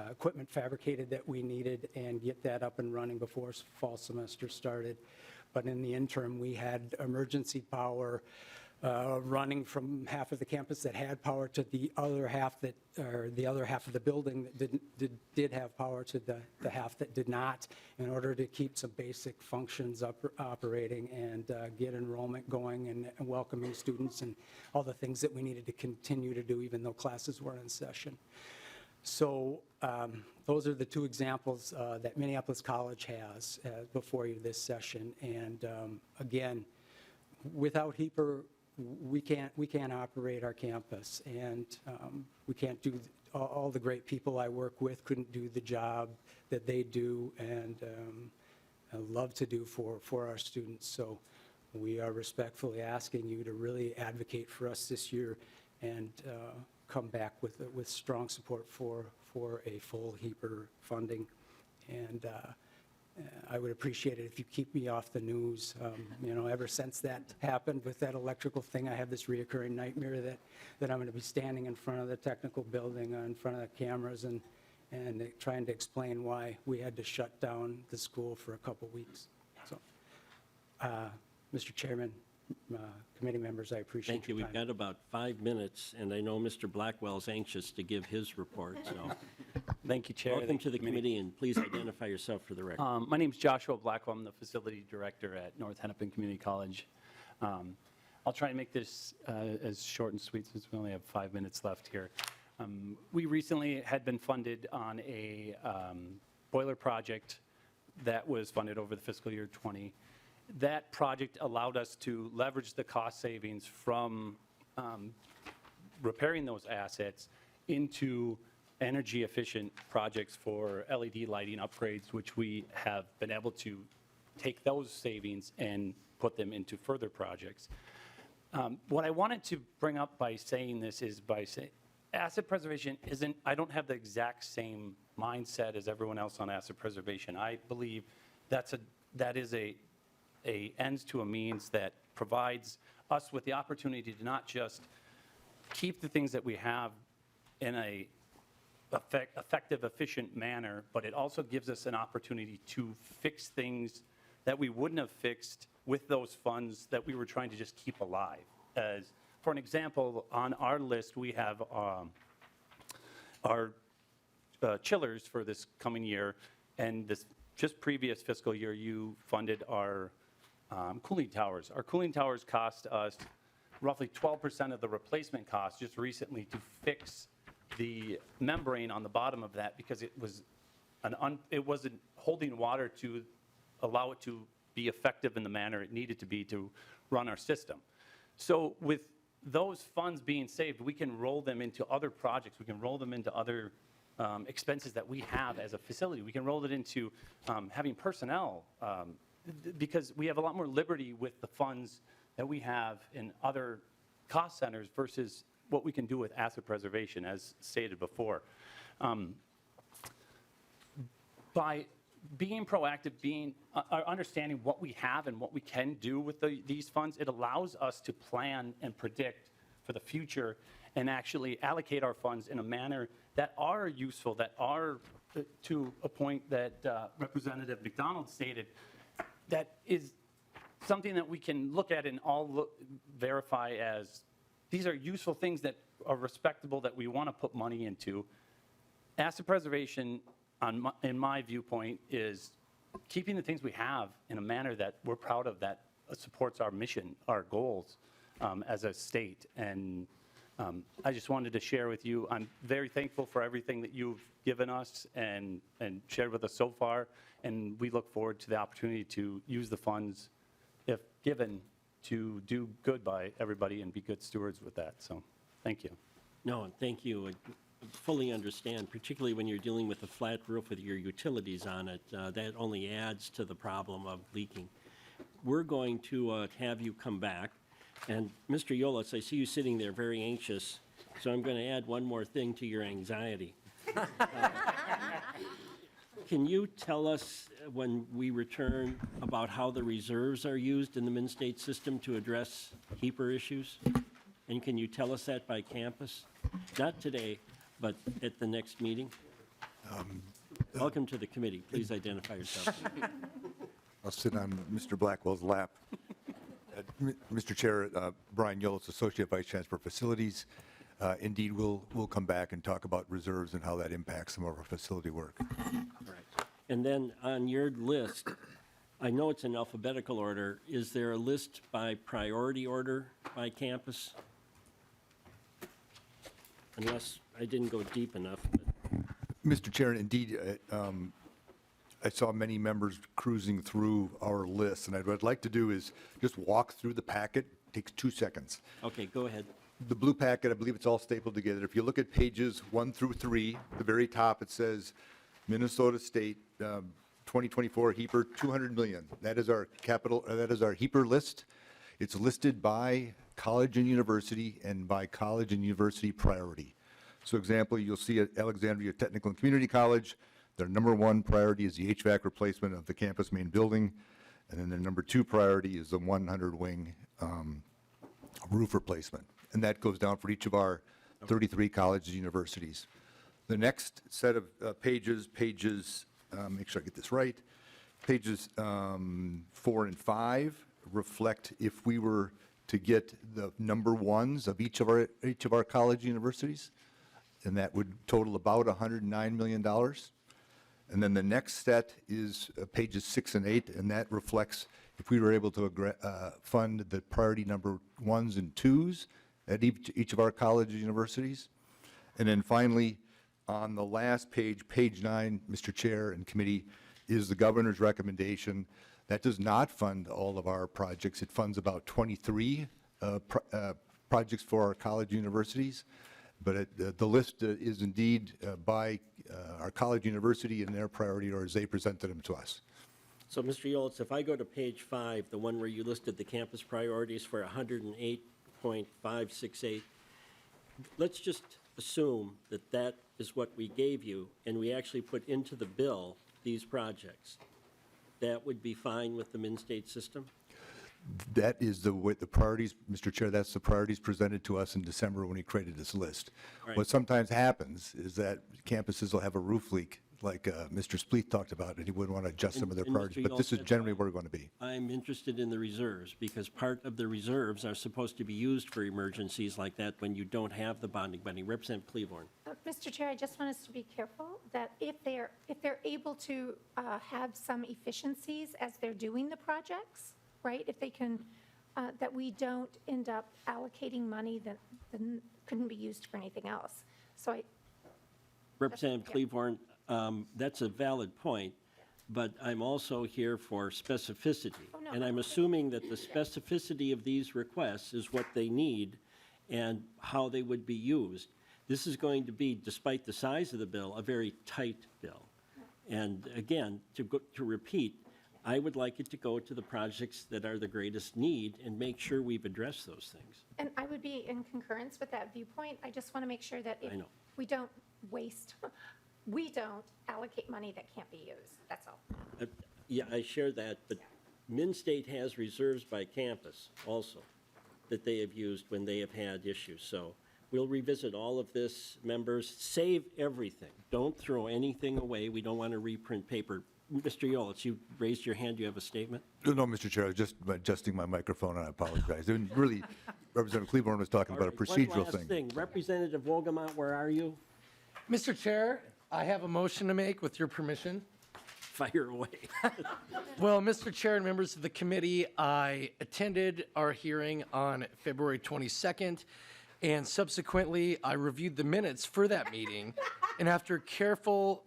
equipment fabricated that we needed and get that up and running before fall semester started. But in the interim, we had emergency power running from half of the campus that had power to the other half that, or the other half of the building that did have power to the half that did not, in order to keep some basic functions operating and get enrollment going and welcoming students and all the things that we needed to continue to do even though classes weren't in session. So those are the two examples that Minneapolis College has before you this session. And again, without HEAPR, we can't operate our campus, and we can't do, all the great people I work with couldn't do the job that they do and love to do for our students. So we are respectfully asking you to really advocate for us this year and come back with strong support for a full HEAPR funding. And I would appreciate it if you keep me off the news. You know, ever since that happened with that electrical thing, I have this reoccurring nightmare that I'm going to be standing in front of the technical building, in front of the cameras, and trying to explain why we had to shut down the school for a couple weeks. So, Mr. Chairman, committee members, I appreciate Thank you. your We've time. got about 5 minutes, and I know Mr. Blackwell's anxious to give his report, so. Thank you, Chair. Welcome to the committee, and please identify yourself for the record. My name is Joshua Blackwell. I'm the facility director at North Hennepin Community College. I'll try and make this as short and sweet since we only have 5 minutes left here. We recently had been funded on a boiler project that was funded over the fiscal year 20. That project allowed us to leverage the cost savings from repairing those assets into energy efficient projects for LED lighting upgrades, which we have been able to take those savings and put them into further projects. What I wanted to bring up by saying this is by saying asset preservation isn't, I don't have the exact same mindset as everyone else on asset preservation. I believe that is a ends to a means that provides us with the opportunity to not just keep the things that we have in a effective, efficient manner, but it also gives us an opportunity to fix things that we wouldn't have fixed with those funds that we were trying to just keep alive. As for an example, on our list, we have our chillers for this coming year, and this just previous fiscal year, you funded our cooling towers. Our cooling towers cost us roughly 12% of the replacement cost just recently to fix the membrane on the bottom of that because it was it wasn't holding water to allow it to be effective in the manner it needed to be to run our system. So with those funds being saved, we can roll them into other projects. We can roll them into other expenses that we have as a facility. We can roll it into having personnel because we have a lot more liberty with the funds that we have in other cost centers versus what we can do with asset preservation, as stated before. By being proactive, understanding what we have and what we can do with these funds, it allows us to plan and predict for the future and actually allocate our funds in a manner that are useful, that are, to a point that Representative McDonald stated, that is something that we can look at and all verify as these are useful things that are respectable that we want to put money into. Asset preservation, in my viewpoint, is keeping the things we have in a manner that we're proud of, that supports our mission, our goals as a state. And I just wanted to share with you, I'm very thankful for everything that you've given us and shared with us so far. And we look forward to the opportunity to use the funds, if given, to do good by everybody and be good stewards with that. So thank you. No, and thank you. I fully understand, particularly when you're dealing with a flat roof with your utilities on it. That only adds to the problem of leaking. We're going to have you come back. And Mr. Yolis, I see you sitting there very anxious, so I'm going to add one more thing to your anxiety. Can you tell us when we return about how the reserves are used in the Minn-State system to address HEAPR issues? And can you tell us that by campus? Not today, but at the next meeting? Welcome to the committee. Please identify yourself. I'll sit on Mr. Blackwell's lap. Mr. Chair, Brian Yolitz, Associate Vice Chancellor for Facilities. Indeed, we'll come back and talk about reserves and how that impacts some of our facility work. Right. And then on your list, I know it's in alphabetical order. Is there a list by priority order by campus? Unless I didn't go deep enough. But Mr. Chair, indeed, I saw many members cruising through our list, and what I'd like to do is just walk through the packet. Takes 2 seconds. Okay, go ahead. The blue packet, I believe it's all stapled together. If you look at pages 1 through 3, at the very top, it says Minnesota State 2024 HEAPR 200 million. That is our capital, that is our HEAPR list. It's listed by college and university and by college and university priority. So example, you'll see at Alexandria Technical and Community College, their number 1 priority is the HVAC replacement of the campus main building. And then their number 2 priority is the 100-wing roof replacement. And that goes down for each of our 33 colleges and universities. The next set of pages, make sure I get this right, pages 4 and 5 reflect if we were to get the number 1s of each of our college universities, and that would total about $109 million. And then the next set is pages 6 and 8, and that reflects if we were able to fund the priority number 1s and 2s at each of our college universities. And then finally, on the last page, page 9, Mr. Chair and committee, is the governor's recommendation. That does not fund all of our projects. It funds about 23 projects for our college universities. But the list is indeed by our college university and their priority or as they presented them to us. So, Mr. Yolitz, if I go to page 5, the one where you listed the campus priorities for 108.568, let's just assume that that is what we gave you, and we actually put into the bill these projects. That would be fine with the Min-State system? That is the priorities, Mr. Chair, that's the priorities presented to us in December when he created this list. Right. What sometimes happens is that campuses will have a roof leak, like Mr. Spleeth talked about, and he wouldn't want to adjust some of their And priorities. Mr. But this is Yolitz, generally where we're going to be. I'm interested in the reserves, because part of the reserves are supposed to be used for emergencies like that when you don't have the bonding money. Representative Cleaborn. Mr. Chair, I just want us to be careful that if they're able to have some efficiencies as they're doing the projects, right? If they can, that we don't end up allocating money that couldn't be used for anything else. So Representative Cleaborn, that's a valid point, but I'm also here for specificity. Oh, no. And I'm assuming that the specificity of these requests is what they need and how they would be used. This is going to be, despite the size of the bill, a very tight bill. And again, to repeat, I would like it to go to the projects that are the greatest need and make sure we've addressed those things. And I would be in concurrence with that viewpoint. I just want to make sure that if I know. we don't waste, we don't allocate money that can't be used. That's all. Yeah, I share that, but Min-State has reserves by campus also that they have used when they have had issues. So we'll revisit all of this, members. Save everything. Don't throw anything away. We don't want to reprint paper. Mr. Yolitz, you raised your hand. Do you have a statement? No, Mr. Chair, I was just adjusting my microphone, and I apologize. And really, Representative Cleaborn was talking about a procedural One last thing. Representative Wolgamott, where are you? Mr. Chair, I have a motion to make with your permission. Fire away. Well, Mr. Chair and members of the committee, I attended our hearing on February 22nd, and subsequently, I reviewed the minutes for that meeting. And after careful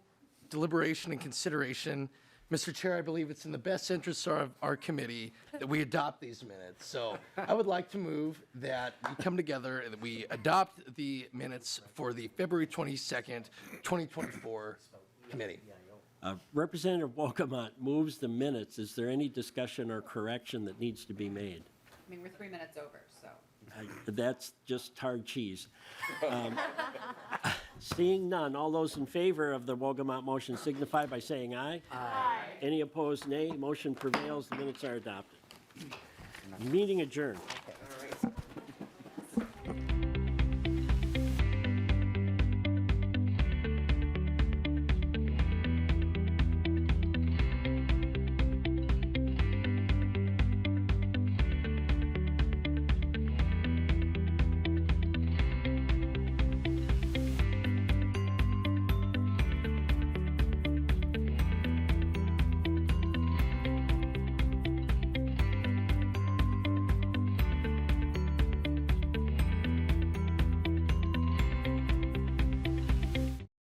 deliberation and consideration, Mr. Chair, I believe it's in the best interest of our committee that we adopt these minutes. So I would like to move that we come together and that we adopt the minutes for the February 22nd, 2024 committee. Representative Wolgamott moves the minutes. Is there any discussion or correction that needs to be made? I mean, we're 3 minutes over, so. That's just hard cheese. Seeing none, all those in favor of the Wolgamott motion signify by saying aye. Aye. Any opposed, nay. Motion prevails. The minutes are adopted. Meeting adjourned.